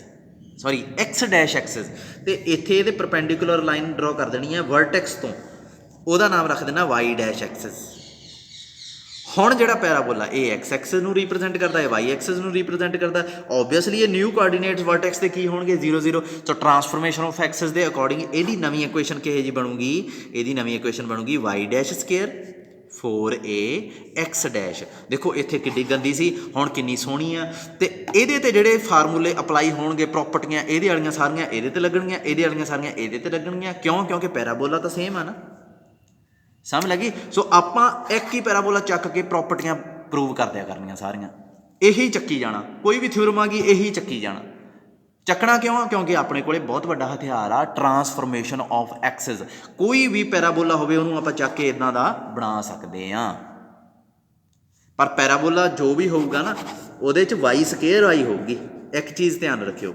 Speaker 1: sorry x dash axis, तो इत्थे ਇਹਦੇ परपेंडिकुलर लाइन ड्रॉ कर देनी है वर्टेक्स तो, ਉਹਦਾ नाम रख देना वाई डैश एक्सिस। हुण जिहड़ा पैराबोला ये एक्स एक्सिस नूं रिप्रजेंट करता है, वाई एक्सिस नूं रिप्रजेंट करता है, ओबवियसली ये न्यू कोआर्डीनेट्स वर्टेक्स के की होणगे 0 0। सो ट्रांसफॉर्मेशन ऑफ एक्सिस के अकॉर्डिंग यदी नवीं इक्वेशन किहो जी बनूगी, यदी नवीं इक्वेशन बनूगी y dash square 4a x dash. देखो इत्थे किड्डी गंदी सी, हुण किन्नी सोहनी आ। ते इहदे ते जिहड़े फार्मूले अप्लाई होणगे, प्रॉपर्टियां इहदे वालियां सारियां इहदे ते लगणगीਆਂ, इहदे वालियां सारियां इहदे ते लगणगीਆਂ। क्यों? क्योंकि पैराबोला तो सेम आ ना, समझ लगी। सो आपां एक ही पैराबोला चक के प्रॉपर्टियां प्रूव कर दिया करनियां सारियां, यही चक्की जाना, कोई भी थ्योरम आ गई यही चक्की जाना। चकना क्यों? क्योंकि अपने को बहुत बड़ा हथियार आ ट्रांसफॉर्मेशन ऑफ एक्सिस। कोई भी पैराबोला होवे उहनूं आपां चक के इदां दा बना सकते हैं, पर पैराबोला जो भी होऊगा ना उहदे च वाई स्केयर वाई होगी, एक चीज़ ध्यान रखियो,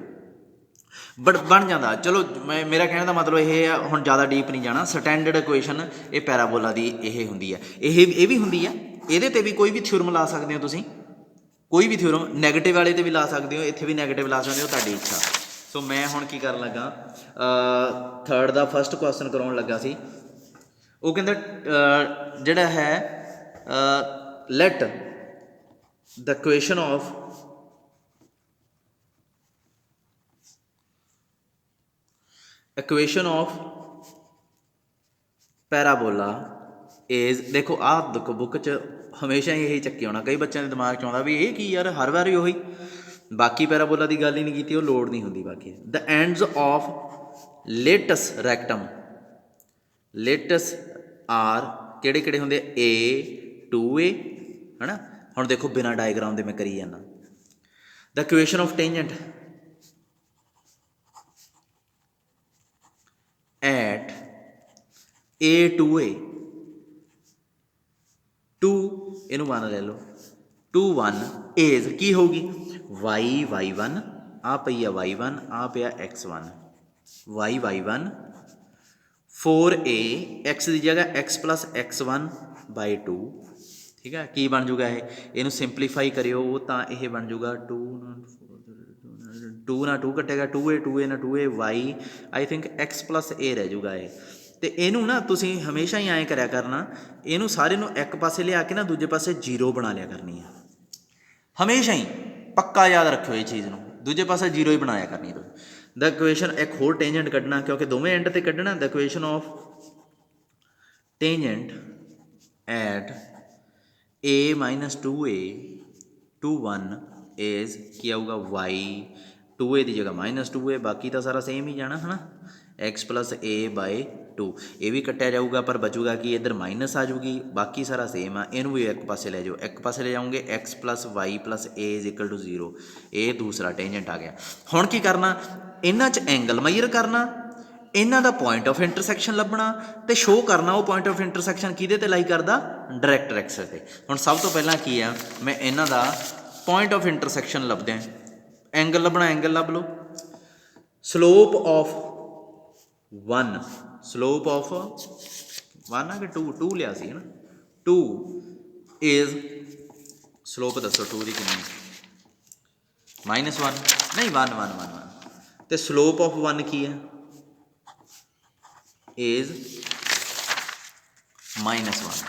Speaker 1: बट बन जाता। चलो मैं मेरा कहने का मतलब ये है, हुण ज़्यादा डीप नहीं जाना। स्टैंडर्ड इक्वेशन ये पैराबोला की यह होंदी है, ये भी होंदी है, ये ते भी कोई भी थ्योरम ला सकते हो तुसीं, कोई भी थ्योरम नैगेटिव वाले ते भी ला सकते हो, इत्थे भी नैगेटिव ला सकते हो, तुहाडी इच्छा। सो मैं हुण की करन लगा, थर्ड का फस्ट क्वेश्चन कराउण लगा सी। वो कहंदा जिहड़ा है late the equation of equation of parabola is, देखो आप देखो बुक च हमेशा ही यही चक्के होना, कई बच्चों के दिमाग च आउंदा भी ये की यार हर बार ही बाकी पैराबोला की गल ही नहीं की, लोड़ नहीं होंदी बाकी। The ends of latus rectum, latus are किहड़े किहड़े होंदे, A 2A है ना। हुण देखो बिना डायग्राम दे मैं करी जाना। The equation of tangent at A 2A 2 इनू 1 ले लो, 2 1 इज की होगी वाई वाई 1 आ पई आ वाई 1 आ पिया x1 Y Y 1 4a x की जगह x प्लस x1 बाई 2। ठीक है, की बन जूगा ये सिंपलीफाई करियो तो यह बन जूगा 2 ना 2 कटेगा 2a ना 2a y I think x plus a रह जूगा ये। तो इनू ना तुसी हमेशा ही ऐ करा करना, इनू सारे नू एक पासे लिया के ना दूजे पासे 0 बना लिया करनी है, हमेशा ही पक्का याद रखियो ये चीज़ नू, दूजे पासे 0 ही बनाया करनी। तो द इक्वेशन एक होर टेंजेंट कढ़ना, क्योंकि दोवें एंड ते कढ़ना। The equation of tangent at a minus 2a 2 1 is की आऊगा वाई 2a की जगह माइनस 2a, बाकी तो सारा सेम ही जाना है ना, एक्स प्लस a बाय 2 ये भी कट्टिया जाऊगा पर बचूगा कि इधर माइनस आ जूगी बाकी सारा सेम आ इनू भी एक पासे ले जाओ एक पासे ले जाओगे x plus y plus a is equal to 0 ये दूसरा टेंजेंट आ गया। हुण की करना इन्हां च एंगल मेजर करना इन्हां दा पॉइंट ऑफ इंटरसैक्शन लभना ते शो करना वो पॉइंट ऑफ इंटरसैक्शन किहदे ते लाई करदा डायरैक्ट एक्सिस ते। हुण सब तो पहला की आ मैं इन्हां दा पॉइंट ऑफ इंटरसैक्शन लभदे एंगल लभना एंगल लभ लो स्लोप ऑफ 1 स्लोप ऑफ 1 है कि 2 लिया सी है ना 2 इज स्लोप दसो 2 की कितनी -1 नहीं 1 तो स्लोप ऑफ 1 की है इज -1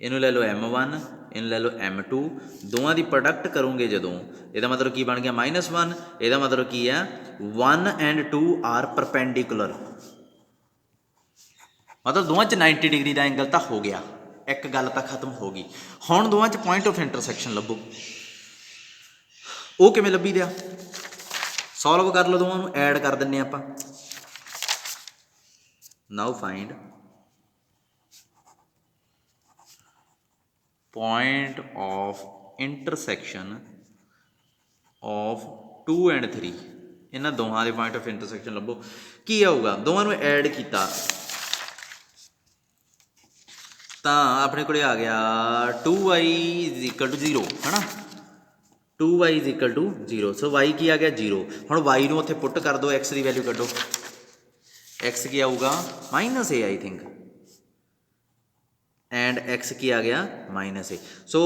Speaker 1: इनू ले लो m1 इन ले लो m2 दोवां की प्रोडक्ट करोगे जदों ਇਹਦਾ मतलब की बन गया -1 ਇਹਦਾ मतलब की है 1 and 2 आर परपेंडिकुलर मतलब दोवां च 90 डिग्री का एंगल तो हो गया एक गल तो खत्म हो गई। हुण दोवां च पॉइंट ऑफ इंटरसैक्शन लभो वो किवें लभी दिया सॉल्व कर लो दोवां नूं ऐड कर दिंने आपां now find point of intersection of 2 and 3 इन्हां दोवां दे पॉइंट ऑफ इंटरसैक्शन लभो की आऊगा दोवां नूं ऐड कीता तां अपने कोले आ गया 2y इज इक्वल टू 0 है ना 2y is equal to 0 so y की आ गया 0 हुण y नूं उत्थे पुट कर दो x की वैल्यू कड्डो x की आऊगा -a I think and x की आ गया -a so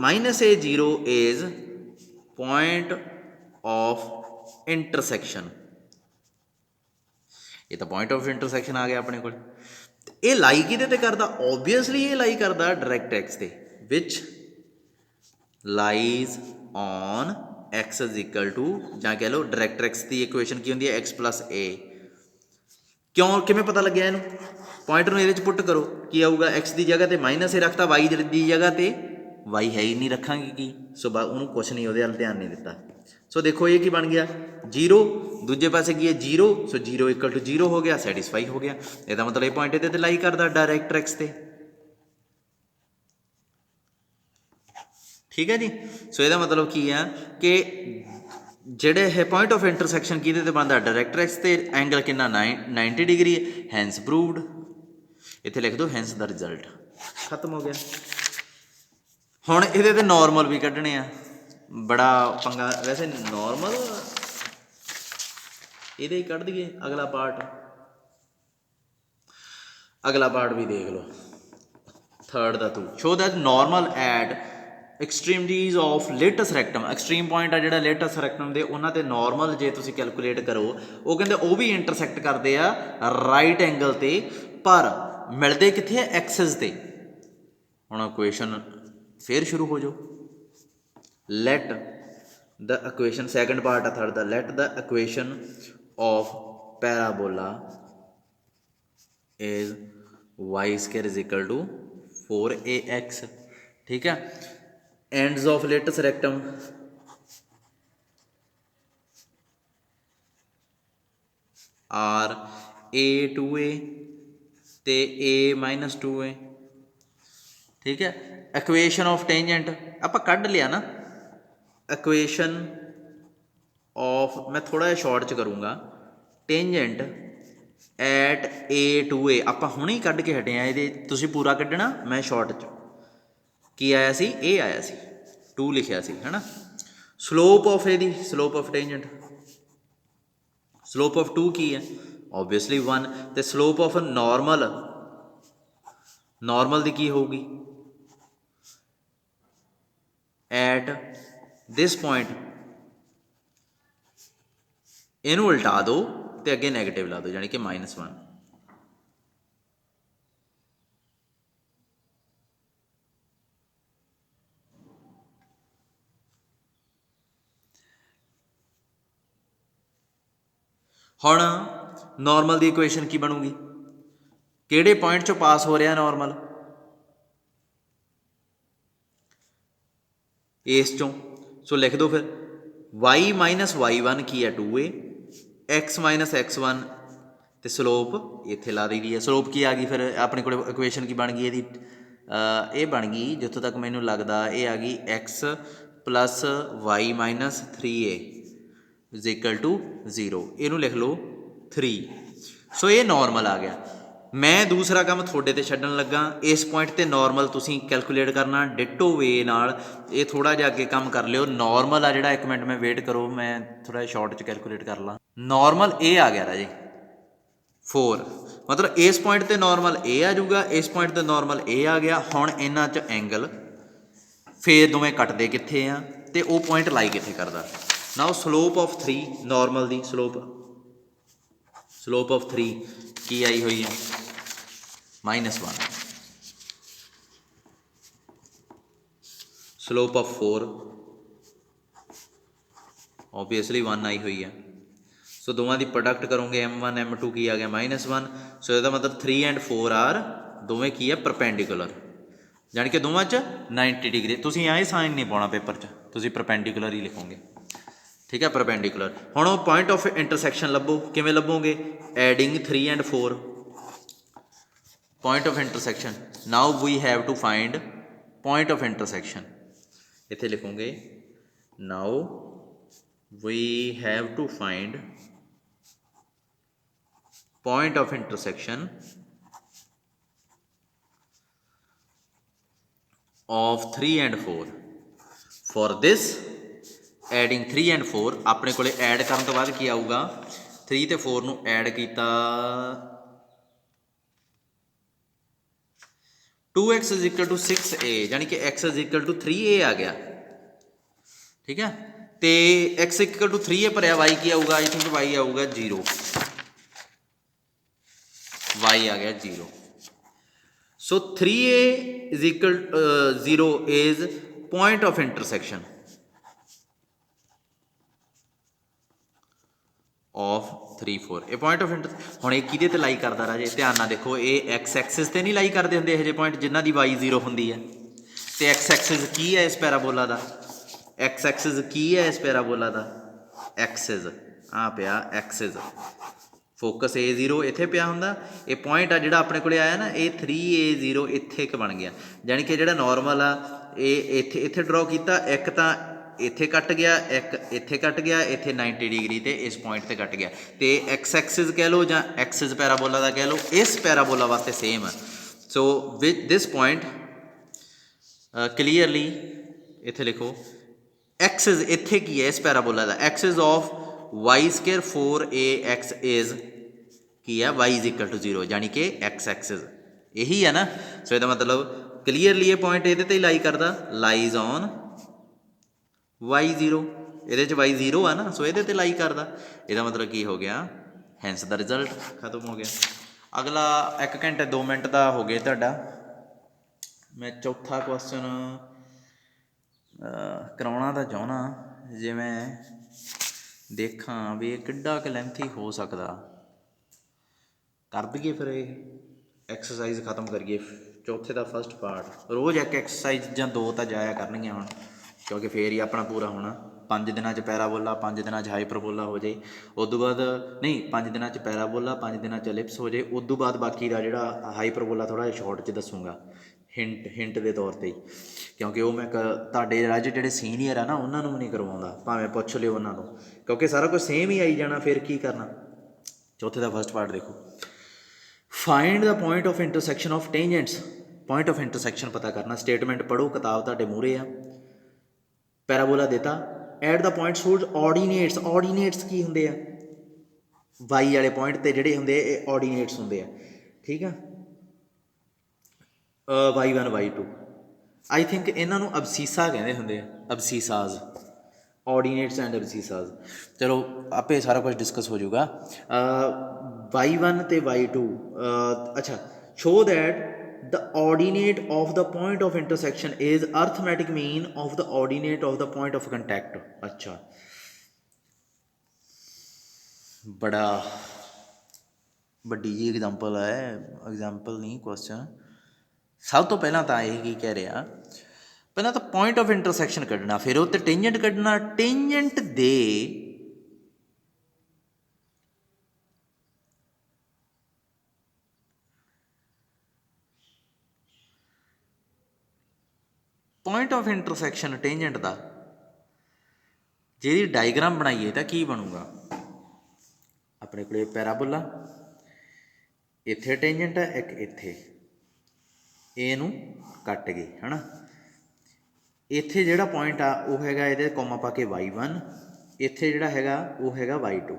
Speaker 1: -a 0 is point of intersection ये तो पॉइंट ऑफ इंटरसैक्शन आ गया अपने को ये लाई किहदे ते करदा ओबवियसली ये लाई करदा डायरैक्ट एक्स ते विच lies on x is equal to जां कह लो डायरैक्ट एक्स की इक्वेशन की होंदी है x प्लस ए क्यों किवें पता लग्या इहनूं पॉइंट नूं इहदे च पुट करो की आऊगा x की जगह ते -a रखता y की जगह ते y है ही नहीं रखांगे की सो उन्होंने कुछ नहीं वो ध्यान नहीं दिता सो देखो ये की बन गया 0 दूजे पासे की है 0 सो 0 इक्वल टू 0 हो गया सैटिस्फाई हो गया इसका मतलब ये पॉइंट इहदे ते लाई करदा डायरैक्ट एक्स ते ठीक है जी। सो इसका मतलब की है कि ਜਿਹੜੇ है पॉइंट ऑफ इंटरसैक्शन किहदे ते बनदा डायरैक्ट एक्स ते एंगल कितना 90 डिग्री हैंस प्रूवड इत्थे लिख दो हैंस द रिजल्ट खत्म हो गया। हुण इहदे ते नॉर्मल भी कढ़ने आ बड़ा पंगा वैसे नॉर्मल इहदे ही कढ़ दईए अगला पार्ट भी देख लो थर्ड दा 2 show that normal at extremities of latus rectum extreme point आ जिहड़ा लेटस रैक्टम दे उन्हां ते नॉर्मल जे तुसीं कैलकुलेट करो वो कहंदे वो भी इंटरसैक्ट करते आ राइट एंगल ते पर मिलते कित्थे एक्सिस ते। हुण इक्वेशन फिर शुरू हो जाओ let the equation second part आ third the let the equation of parabola is y square is equal to 4ax ठीक है। Ends of latus rectum are a 2a ते a -2a ठीक है। इक्वेशन ऑफ टेंजेंट आप कढ़ लिया ना equation of मैं थोड़ा जिहा शॉर्ट च करूँगा टेंजेंट एट a 2a आप हुणे ही कढ़ के हटे हैं ये तुसीं पूरा कढ़ना मैं शॉर्ट च की आया सी ए आया सी 2 लिखिया सी है ना। स्लोप ऑफ एदी slope of tangent slope of 2 की है ओबवियसली 1 तो स्लोप ऑफ नॉर्मल दी की होगी एट दिस पॉइंट इनू उल्टा दो तो अगे नैगेटिव ला दो यानी कि -1 हुण नॉर्मल की इक्वेशन की बनूगी किहड़े पॉइंट चों पास हो रहा नॉर्मल इस चों सो लिख दो फिर y -y1 की है 2a x -x1 तो ਸਲੋਪ ਇੱਥੇ ਲਾ ਦਈ ਦੀ ਹੈ। ਸਲੋਪ ਕੀ ਆ ਗਈ ਫਿਰ ਆਪਣੇ ਕੋਲ ਇਕੁਏਸ਼ਨ ਕੀ ਬਣ ਗਈ ਇਹਦੀ ਇਹ ਬਣ ਗਈ ਜਿੱਥੋਂ ਤੱਕ ਮੈਨੂੰ ਲੱਗਦਾ ਇਹ ਆ ਗਈ x plus y minus 3a is equal to 0। ਇਹਨੂੰ ਲਿਖ ਲਓ 3। ਸੋ ਇਹ ਨੋਰਮਲ ਆ ਗਿਆ। ਮੈਂ ਦੂਸਰਾ ਕੰਮ ਤੁਹਾਡੇ ਤੇ ਛੱਡਣ ਲੱਗਾ। ਇਸ ਪੁਆਇੰਟ ਤੇ ਨਾਰਮਲ ਤੁਸੀਂ ਕੈਲਕੂਲੇਟ ਕਰਨਾ ਡਿਟੋ ਵੇ ਨਾਲ। ਇਹ ਥੋੜਾ ਜਿਹਾ ਅੱਗੇ ਕੰਮ ਕਰ ਲਿਓ। ਨਾਰਮਲ ਆ ਜਿਹੜਾ 1 ਮਿੰਟ ਮੈਂ ਵੇਟ ਕਰੋ, ਮੈਂ ਥੋੜਾ ਜਿਹਾ ਸ਼ਾਰਟ 'ਚ ਕੈਲਕੂਲੇਟ ਕਰ ਲਾਂ। ਨਾਰਮਲ ਇਹ ਆ ਗਿਆ ਰਾਜੇ 4, ਮਤਲਬ ਇਸ ਪੁਆਇੰਟ ਤੇ ਨਾਰਮਲ ਇਹ ਆ ਜਾਊਗਾ, ਇਸ ਪੁਆਇੰਟ ਤੇ ਨਾਰਮਲ ਇਹ ਆ ਗਿਆ। ਹੁਣ ਇਹਨਾਂ 'ਚ ਐਂਗਲ ਫੇਰ ਦੋਵੇਂ ਕੱਟਦੇ ਕਿੱਥੇ ਆ ਤੇ ਉਹ ਪੁਆਇੰਟ ਲਾਈ ਕਿੱਥੇ ਕਰਦਾ। ਨਾਓ slope of 3 normal the slope of 3 ਕੀ ਆਈ ਹੋਈ ਹੈ -1। ਸਲੋਪ ਆਫ 4 ਓਬਵੀਅਸਲੀ 1 ਆਈ ਹੋਈ ਹੈ। ਸੋ ਦੋਵਾਂ ਦੀ ਪ੍ਰੋਡਕਟ ਕਰੋਗੇ m1 m2 ਕੀ ਆ ਗਿਆ -1। ਸੋ ਇਹਦਾ ਮਤਲਬ 3 ਐਂਡ 4 ਆਰ ਦੋਵੇਂ ਕੀ ਹੈ ਪਰਪੈਂਡੀਕੂਲਰ, ਜਾਣੀ ਕਿ ਦੋਵਾਂ 'ਚ 90 ਡਿਗਰੀ। ਤੁਸੀਂ ਐਂ ਸਾਈਨ ਨਹੀਂ ਪਾਉਣਾ ਪੇਪਰ 'ਚ, ਤੁਸੀਂ ਪਰਪੈਂਡੀਕੂਲਰ ਹੀ ਲਿਖੋਗੇ, ਠੀਕ ਹੈ ਪਰਪੈਂਡੀਕੂਲਰ। ਹੁਣ ਉਹ ਪੁਆਇੰਟ ਆਫ ਇੰਟਰਸੈਕਸ਼ਨ ਲੱਭੋ। ਕਿਵੇਂ ਲੱਭੋਗੇ? Adding 3 and 4 point of intersection। now we have to find point of intersection। ਇੱਥੇ ਲਿਖੋਗੇ now we have to find point of intersection of 3 and 4। for this adding 3 and 4 ਆਪਣੇ ਕੋਲੇ add ਕਰਨ ਤੋਂ ਬਾਅਦ ਕੀ ਆਊਗਾ 3 ਤੇ 4 ਨੂੰ ਐਡ ਕੀਤਾ 2x is equal to 6a, यानी कि x is equal to 3a आ गया, ठीक है। तो x equal to 3a पर y की आऊगा, आई थिंक y आऊगा 0, y आ गया 0। सो 3a is equal 0 is point of intersection of 3 4। ਇਹ ਪੁਆਇੰਟ ਆਫ ਇੰਟਰ ਹੁਣ ਇਹ ਕਿਹਦੇ ਤੇ ਲਾਈ ਕਰਦਾ ਰਾਜੇ? ਧਿਆਨ ਨਾਲ ਦੇਖੋ, ਇਹ ਐਕਸ ਐਕਸਿਸ ਤੇ ਨਹੀਂ ਲਾਈ ਕਰਦੇ ਹੁੰਦੇ ਇਹੋ ਜਿਹੇ ਪੁਆਇੰਟ ਜਿਨ੍ਹਾਂ ਦੀ y 0 ਹੁੰਦੀ ਹੈ। ਤੇ ਐਕਸ ਐਕਸਿਸ ਕੀ ਹੈ ਇਸ ਪੈਰਾਬੋਲਾ ਦਾ? ਐਕਸ ਐਕਸਿਸ ਕੀ ਹੈ ਇਸ ਪੈਰਾਬੋਲਾ ਦਾ? ਐਕਸਿਸ ਆ ਪਿਆ ਐਕਸਿਸ। ਫੋਕਸ a0 ਇੱਥੇ ਪਿਆ ਹੁੰਦਾ। ਇਹ ਪੁਆਇੰਟ ਆ ਜਿਹੜਾ ਆਪਣੇ ਕੋਲੇ ਆਇਆ ਨਾ, ਇਹ 3a0 ਇੱਥੇ ਇੱਕ ਬਣ ਗਿਆ। ਜਾਣੀ ਕਿ ਜਿਹੜਾ ਨਾਰਮਲ ਆ ਇਹ ਇੱਥੇ ਡਰੋ ਕੀਤਾ, ਇੱਕ ਤਾਂ ਇੱਥੇ ਕੱਟ ਗਿਆ, ਇੱਕ ਇੱਥੇ ਕੱਟ ਗਿਆ, ਇੱਥੇ 90 ਡਿਗਰੀ ਤੇ ਇਸ ਪੁਆਇੰਟ ਤੇ ਕੱਟ ਗਿਆ। ਤੇ ਐਕਸ ਐਕਸਿਸ ਕਹਿ ਲਓ ਜਾਂ ਐਕਸਿਸ ਪੈਰਾਬੋਲਾ ਦਾ ਕਹਿ ਲਓ, ਇਸ ਪੈਰਾਬੋਲਾ ਵਾਸਤੇ ਸੇਮ ਆ। So with this point clearly ਇੱਥੇ ਲਿਖੋ ਐਕਸਿਸ ਇੱਥੇ ਕੀ ਹੈ ਇਸ ਪੈਰਾਬੋਲਾ ਦਾ? Axis of y² 4ax is ਕੀ ਹੈ? y is equal to 0, ਜਾਣੀ ਕਿ ਐਕਸ ਐਕਸਿਸ ਇਹੀ ਹੈ ਨਾ। ਸੋ ਇਹਦਾ ਮਤਲਬ ਕਲੀਅਰਲੀ ਇਹ ਪੁਆਇੰਟ ਇਹਦੇ ਤੇ ਹੀ ਲਾਈ ਕਰਦਾ, ਲਾਈਜ਼ ਔਨ y0। ਇਹਦੇ 'ਚ y0 ਆ ਨਾ, ਸੋ ਇਹਦੇ ਤੇ ਲਾਈ ਕਰਦਾ। ਇਹਦਾ ਮਤਲਬ ਕੀ ਹੋ ਗਿਆ? ਹੈਂਸ ਦਾ ਰਿਜ਼ਲਟ ਖਤਮ ਹੋ ਗਿਆ। ਅਗਲਾ 1 ਘੰਟੇ 2 ਮਿੰਟ ਦਾ ਹੋ ਗਿਆ ਤੁਹਾਡਾ। ਮੈਂ ਚੌਥਾ ਕੁਐਸਚਨ ਕਰਾਉਣਾ ਤਾਂ ਚਾਹੁੰਦਾ, ਜੇ ਮੈਂ ਦੇਖਾਂ ਵੀ ਇਹ ਕਿੱਡਾ ਕੁ ਲੈਂਥੀ ਹੋ ਸਕਦਾ। ਕਰ ਦਈਏ ਫਿਰ ਇਹ ਐਕਸਰਸਾਈਜ਼ ਖਤਮ ਕਰੀਏ ਚੌਥੇ ਦਾ ਫਸਟ ਪਾਰਟ। ਰੋਜ਼ ਇੱਕ ਐਕਸਰਸਾਈਜ਼ ਜਾਂ 2 ਤਾਂ ਜਾਇਆ ਕਰਨਗੀਆਂ ਹੁਣ, ਕਿਉਂਕਿ ਫੇਰ ਹੀ ਆਪਣਾ ਪੂਰਾ ਹੋਣਾ। 5 ਦਿਨਾਂ 'ਚ ਪੈਰਾਬੋਲਾ, 5 ਦਿਨਾਂ 'ਚ ਹਾਈਪਰਬੋਲਾ ਹੋ ਜਾਏ, ਉਦੋਂ ਬਾਅਦ ਨਹੀਂ 5 ਦਿਨਾਂ 'ਚ ਪੈਰਾਬੋਲਾ, 5 ਦਿਨਾਂ 'ਚ ਐਲਿਪਸ ਹੋ ਜਾਏ, ਉਦੋਂ ਬਾਅਦ ਬਾਕੀ ਦਾ ਜਿਹੜਾ ਹਾਈਪਰਬੋਲਾ ਥੋੜ੍ਹਾ ਜਿਹਾ ਸ਼ਾਰਟ 'ਚ ਦੱਸੂਗਾ, ਹਿੰਟ ਦੇ ਤੌਰ 'ਤੇ ਹੀ, ਕਿਉਂਕਿ ਉਹ ਮੈਂ ਤੁਹਾਡੇ ਰਾਜ ਜਿਹੜੇ ਸੀਨੀਅਰ ਆ ਨਾ ਉਹਨਾਂ ਨੂੰ ਵੀ ਨਹੀਂ ਕਰਵਾਉਂਦਾ, ਭਾਵੇਂ ਪੁੱਛ ਲਿਓ ਉਹਨਾਂ ਨੂੰ, ਕਿਉਂਕਿ ਸਾਰਾ ਕੁਝ ਸੇਮ ਹੀ ਆਈ ਜਾਣਾ, ਫਿਰ ਕੀ ਕਰਨਾ। ਚੌਥੇ ਦਾ ਫਸਟ ਪਾਰਟ ਦੇਖੋ, ਫਾਈਂਡ ਦਾ point of intersection of tangents. Point of intersection ਪਤਾ ਕਰਨਾ। ਸਟੇਟਮੈਂਟ ਪੜ੍ਹੋ, ਕਿਤਾਬ ਤੁਹਾਡੇ ਮੂਹਰੇ ਆ। ਪੈਰਾਬੋਲਾ ਦਿੱਤਾ, ਐਟ ਦਾ ਪੁਆਇੰਟ ਸੋਲਡ ਆਰਡੀਨੇਟਸ। ਆਰਡੀਨੇਟਸ ਕੀ ਹੁੰਦੇ ਆ? ਵਾਈ ਵਾਲੇ ਪੁਆਇੰਟ 'ਤੇ ਜਿਹੜੇ ਹੁੰਦੇ ਇਹ ਆਰਡੀਨੇਟਸ ਹੁੰਦੇ ਆ, ਠੀਕ ਆ। y1 y2 ਆਈ ਥਿੰਕ ਇਹਨਾਂ ਨੂੰ ਅਬਸੀਸਾ ਕਹਿੰਦੇ ਹੁੰਦੇ ਆ, ਅਬਸੀਸਾਜ਼, ਆਰਡੀਨੇਟਸ ਐਂਡ ਅਬਸੀਸਾਜ਼। ਚਲੋ ਆਪੇ ਸਾਰਾ ਕੁਝ ਡਿਸਕਸ ਹੋ ਜਾਊਗਾ। y1 ਤੇ y2 ਅੱਛਾ, show that the ordinate of the point of intersection is arithmetic mean of the ordinate of the point of contact। अच्छा, बड़ा ਵੱਡੀ ਜੀ ਐਗਜ਼ਾਮਪਲ ਹੈ, ਐਗਜ਼ਾਮਪਲ ਨਹੀਂ ਕੁਐਸਚਨ। ਸਭ ਤੋਂ ਪਹਿਲਾਂ ਤਾਂ ਇਹ ਕੀ ਕਹਿ ਰਿਹਾ, ਪਹਿਲਾਂ ਤਾਂ ਪੁਆਇੰਟ ਆਫ ਇੰਟਰਸੈਕਸ਼ਨ ਕੱਢਣਾ, ਫਿਰ ਉਹ 'ਤੇ ਟੇਂਜੈਂਟ ਕੱਢਣਾ। ਟੇਂਜੈਂਟ ਦੇ पॉइंट ऑफ इंटरसैक्शन टेंजेंट का जे डायग्राम बनाइए तो की बनूगा। अपने को पैराबोला इत्थे टेंजेंट है, एक इत्थे ए नूं कट गए है ना। इत्थे जिहड़ा पॉइंट आ वो हैगा इहदे कॉमा पा के y1, इत्थे जिहड़ा हैगा वो हैगा y2।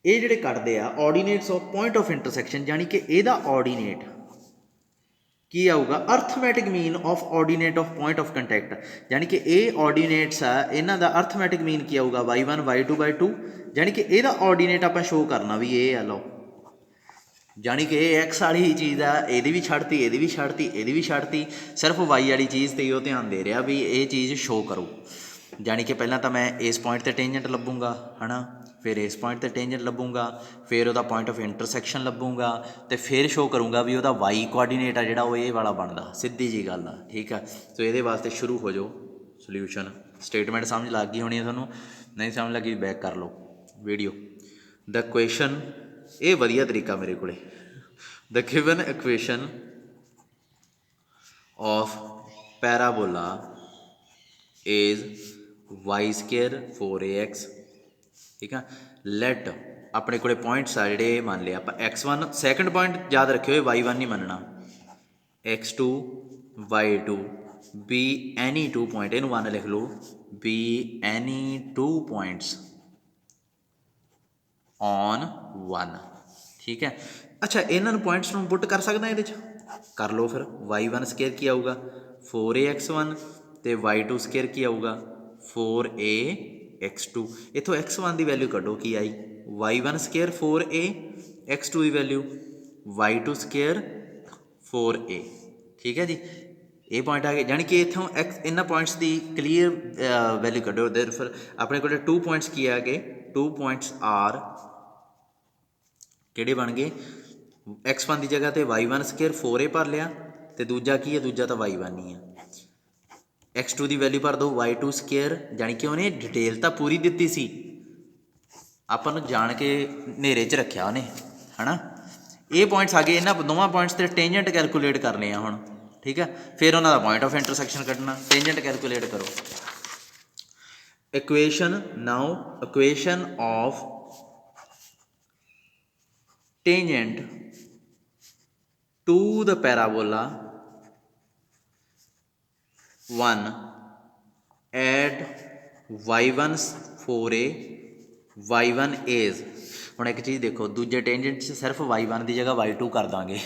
Speaker 1: ये जिहड़े कटदे आ ordinates of point of intersection, यानी कि इहदा ऑर्डीनेट की आऊगा arithmetic mean of ordinate of point of contact, यानी कि ये ऑर्डीनेट्स आ इन्हां दा अर्थमैटिक मीन की आऊगा y1 y2 y2, यानी कि इहदा ऑर्डीनेट आपां शो करना भी ये आ। लो यानी कि एक्स वाली ही चीज़ आ, ये भी छड्डती, ये भी छड्डती, ये भी छड्डती, सिर्फ वाई वाली चीज़ ते वो ध्यान दे रहा भी ये चीज़ शो करो। यानी कि पहला तो मैं इस पॉइंट ते टेंजेंट लभूंगा है ना, फिर इस पॉइंट ते टेंजेंट लभूंगा, फिर वह पॉइंट ऑफ इंटरसैक्शन लभूंगा, तो फिर शो करूँगा भी वह वाई कोआर्डीनेट आ जिहड़ा वो ये वाला बनता। सीधी जी गल आ, ठीक है। तो ये वास्ते शुरू हो जाओ सोल्यूशन। स्टेटमेंट समझ लग गई होनी है तुहानूं, नहीं समझ लगी बैक कर लो वीडियो। द क्वेश्चन ये वधिया तरीका मेरे को। The given equation of parabola is y square 4ax, ठीक है। लैट अपने को पॉइंट्स आ जोड़े मान लिया आप x1, सैकेंड पॉइंट याद रखियो y1 नहीं मनना, x2 y2 be any 2 point, इनू 1 लिख लो, बी एनी 2 पॉइंट्स ऑन 1, ठीक है। अच्छा इन्होंने पॉइंट्स में पुट कर सकदा ये कर लो फिर। y1 स्केयर की आऊगा 4ax1 तो y2 स्केयर की आऊगा 4ax2। इतों x1 की वैल्यू कड्डो की आई, y1 स्केयर 4a, x2 की वैल्यू y2 स्केयर 4a, ठीक है जी। ये पॉइंट आ गए, यानी कि इतों एक्स इन्होंने पॉइंट्स की क्लीयर वैल्यू कड्डो। फिर अपने को 2 पॉइंट्स की आ गए, 2 पॉइंट्स आर किहड़े बन गए, x1 की जगह तो y1 स्केयर 4a भर लिया, तो दूजा की है, दूजा तो y1 ही है। x2 की वैल्यू भर दो y2 स्केयर, यानी कि उन्हें डिटेल तो पूरी दी सी, आपां नूं जान के नेरे च रखिया उन्हें है ना। ये पॉइंट्स आ गए, इन्होंने दोवां पॉइंट्स से टेंजेंट कैलकुलेट कर लिया हुण, ठीक है। फिर उन्होंने पॉइंट ऑफ इंटरसैक्शन कड्ढना, टेंजेंट कैलकुलेट करो। Equation now equation of tangent to the parabola 1 at y1 4a y1 is। हुण एक चीज़ देखो, दूजे टेंजेंट से सिर्फ y1 की जगह y2 कर देंगे,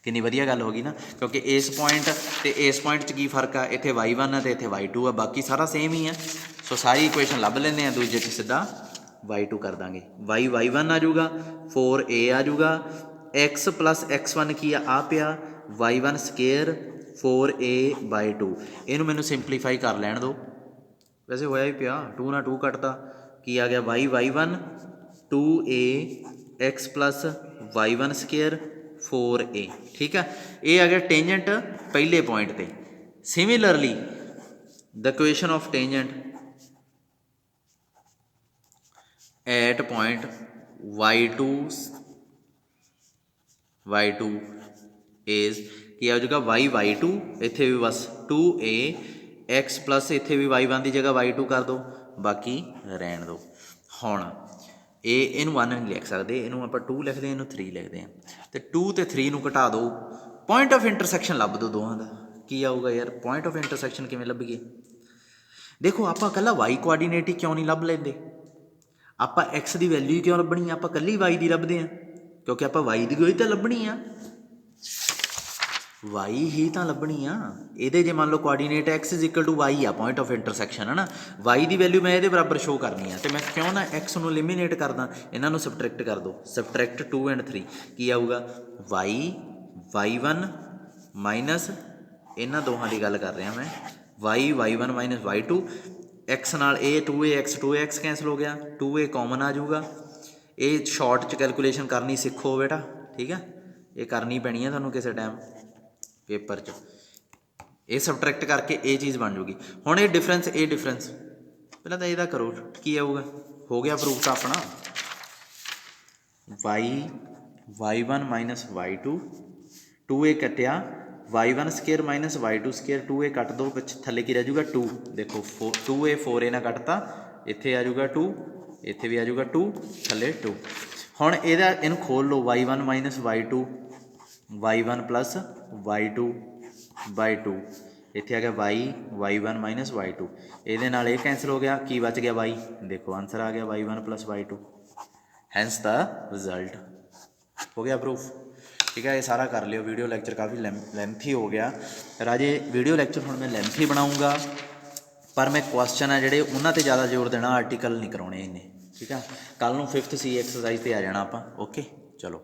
Speaker 1: कितनी वधिया गल होगी ना, क्योंकि इस पॉइंट ते इस पॉइंट च की फर्क है, इत्थे y1 है तो इत्थे y2 है, बाकी सारा सेम ही है। सो सारी इक्वेशन लभ लें, दूजे च सीधा y2 कर देंगे, y1 आ जाऊगा, 4a आ जाऊगा, x प्लस x1 की आ पिया y1 स्केयर 4a/2। इनू मैनू सिंपलीफाई कर लैन दो, वैसे होया ही पिया, 2 ना 2 कटता, की आ गया y1 2a x plus y1 square 4a, ठीक है। ये आ गया टेंजेंट पहले पॉइंट पे। Similarly the equation of tangent at point y2 is की आ जाएगा y2, इत्थे भी बस 2a x प्लस इत्थे भी y1 की जगह y2 कर दो, बाकी रहन दो। हुण ये इनू 1 नहीं लिख सकते, इनू आप 2 लिखते हैं, इनू 3 लिखते हैं, तो 2 तो 3 नू घटा दो, पॉइंट ऑफ इंटरसैक्शन लभ दो दोवां दा, की आऊगा यार पॉइंट ऑफ इंटरसैक्शन किवें लभीए। देखो आप कल्ला वाई कोआर्डीनेट ही क्यों नहीं लभ लेंदे, आप एक्स की वैल्यू क्यों लभनी, आप कल्ली वाई की लभदे हैं, क्योंकि आप वाई की तो लभनी आ, वाई ही तो लभनी आ। ये जे मान लो coordinate x is equal to y आ, पॉइंट ऑफ इंटरसैक्शन है ना, वाई की वैल्यू मैं ये बराबर शो करनी है, तो मैं क्यों ना एक्स नूं एलिमिनेट करदा, इन्हों सबट्रैक्ट कर दो, सबट्रैक्ट 2 and 3 की आऊगा वाई y1 माइनस, इन्हों दोहां की गल कर रहा मैं, Y y1 minus y2, x नाल ए 2ax कैंसल हो गया, 2a कॉमन आ जाऊगा। ये शॉर्ट च कैलकुलेशन करनी सीखो बेटा, ठीक है, ये करनी पैनी है तुहानूं किसी टाइम पेपर च, ये सबट्रैक्ट करके ये चीज़ बन जूगी। हुण ये डिफरेंस पहले तो यदा करो, की आऊगा, हो गया प्रूफ तो अपना, y1 माइनस y2, 2a कटिया y1 square minus y2 square 2a ਕੱਟ ਦੋ, ਪਿੱਛੇ ਥੱਲੇ ਕੀ ਰਹਿ ਜਾਊਗਾ 2। ਦੇਖੋ 2a 4a ਨਾਲ ਕੱਟਤਾ, ਇੱਥੇ ਆ ਜਾਊਗਾ 2, ਇੱਥੇ ਵੀ ਆ ਜਾਊਗਾ 2, ਥੱਲੇ 2। ਹੁਣ ਇਹਨੂੰ ਖੋਲ ਲਓ, y1 minus y2, y1 plus y2/2, ਇੱਥੇ ਆ ਗਿਆ y1 ਮਾਈਨਸ y2, ਇਹਦੇ ਨਾਲ ਇਹ ਕੈਂਸਲ ਹੋ ਗਿਆ, ਕੀ ਬਚ ਗਿਆ y, ਦੇਖੋ ਆਂਸਰ ਆ ਗਿਆ y1 ਪਲੱਸ y2, ਹੈਂਸ ਦਾ ਰਿਜ਼ਲਟ। ਹੋ ਗਿਆ ਪ੍ਰੂਫ। ਠੀਕ ਹੈ, ਇਹ ਸਾਰਾ ਕਰ ਲਿਓ। ਵੀਡੀਓ ਲੈਕਚਰ ਕਾਫੀ ਲੈਂਥੀ ਹੋ ਗਿਆ ਰਾਜੇ। ਵੀਡੀਓ ਲੈਕਚਰ ਹੁਣ ਮੈਂ ਲੈਂਥੀ ਬਣਾਊਂਗਾ, ਪਰ ਮੈਂ ਕੁਐਸਚਨ ਆ ਜਿਹੜੇ ਉਹਨਾਂ 'ਤੇ ਜ਼ਿਆਦਾ ਜ਼ੋਰ ਦੇਣਾ, ਆਰਟੀਕਲ ਨਹੀਂ ਕਰਾਉਣੇ ਇੰਨੇ। ਠੀਕ ਆ, ਕੱਲ੍ਹ ਨੂੰ 5th C ਐਕਸਰਸਾਈਜ਼ 'ਤੇ ਆ ਜਾਣਾ ਆਪਾਂ। ਓਕੇ, ਚਲੋ।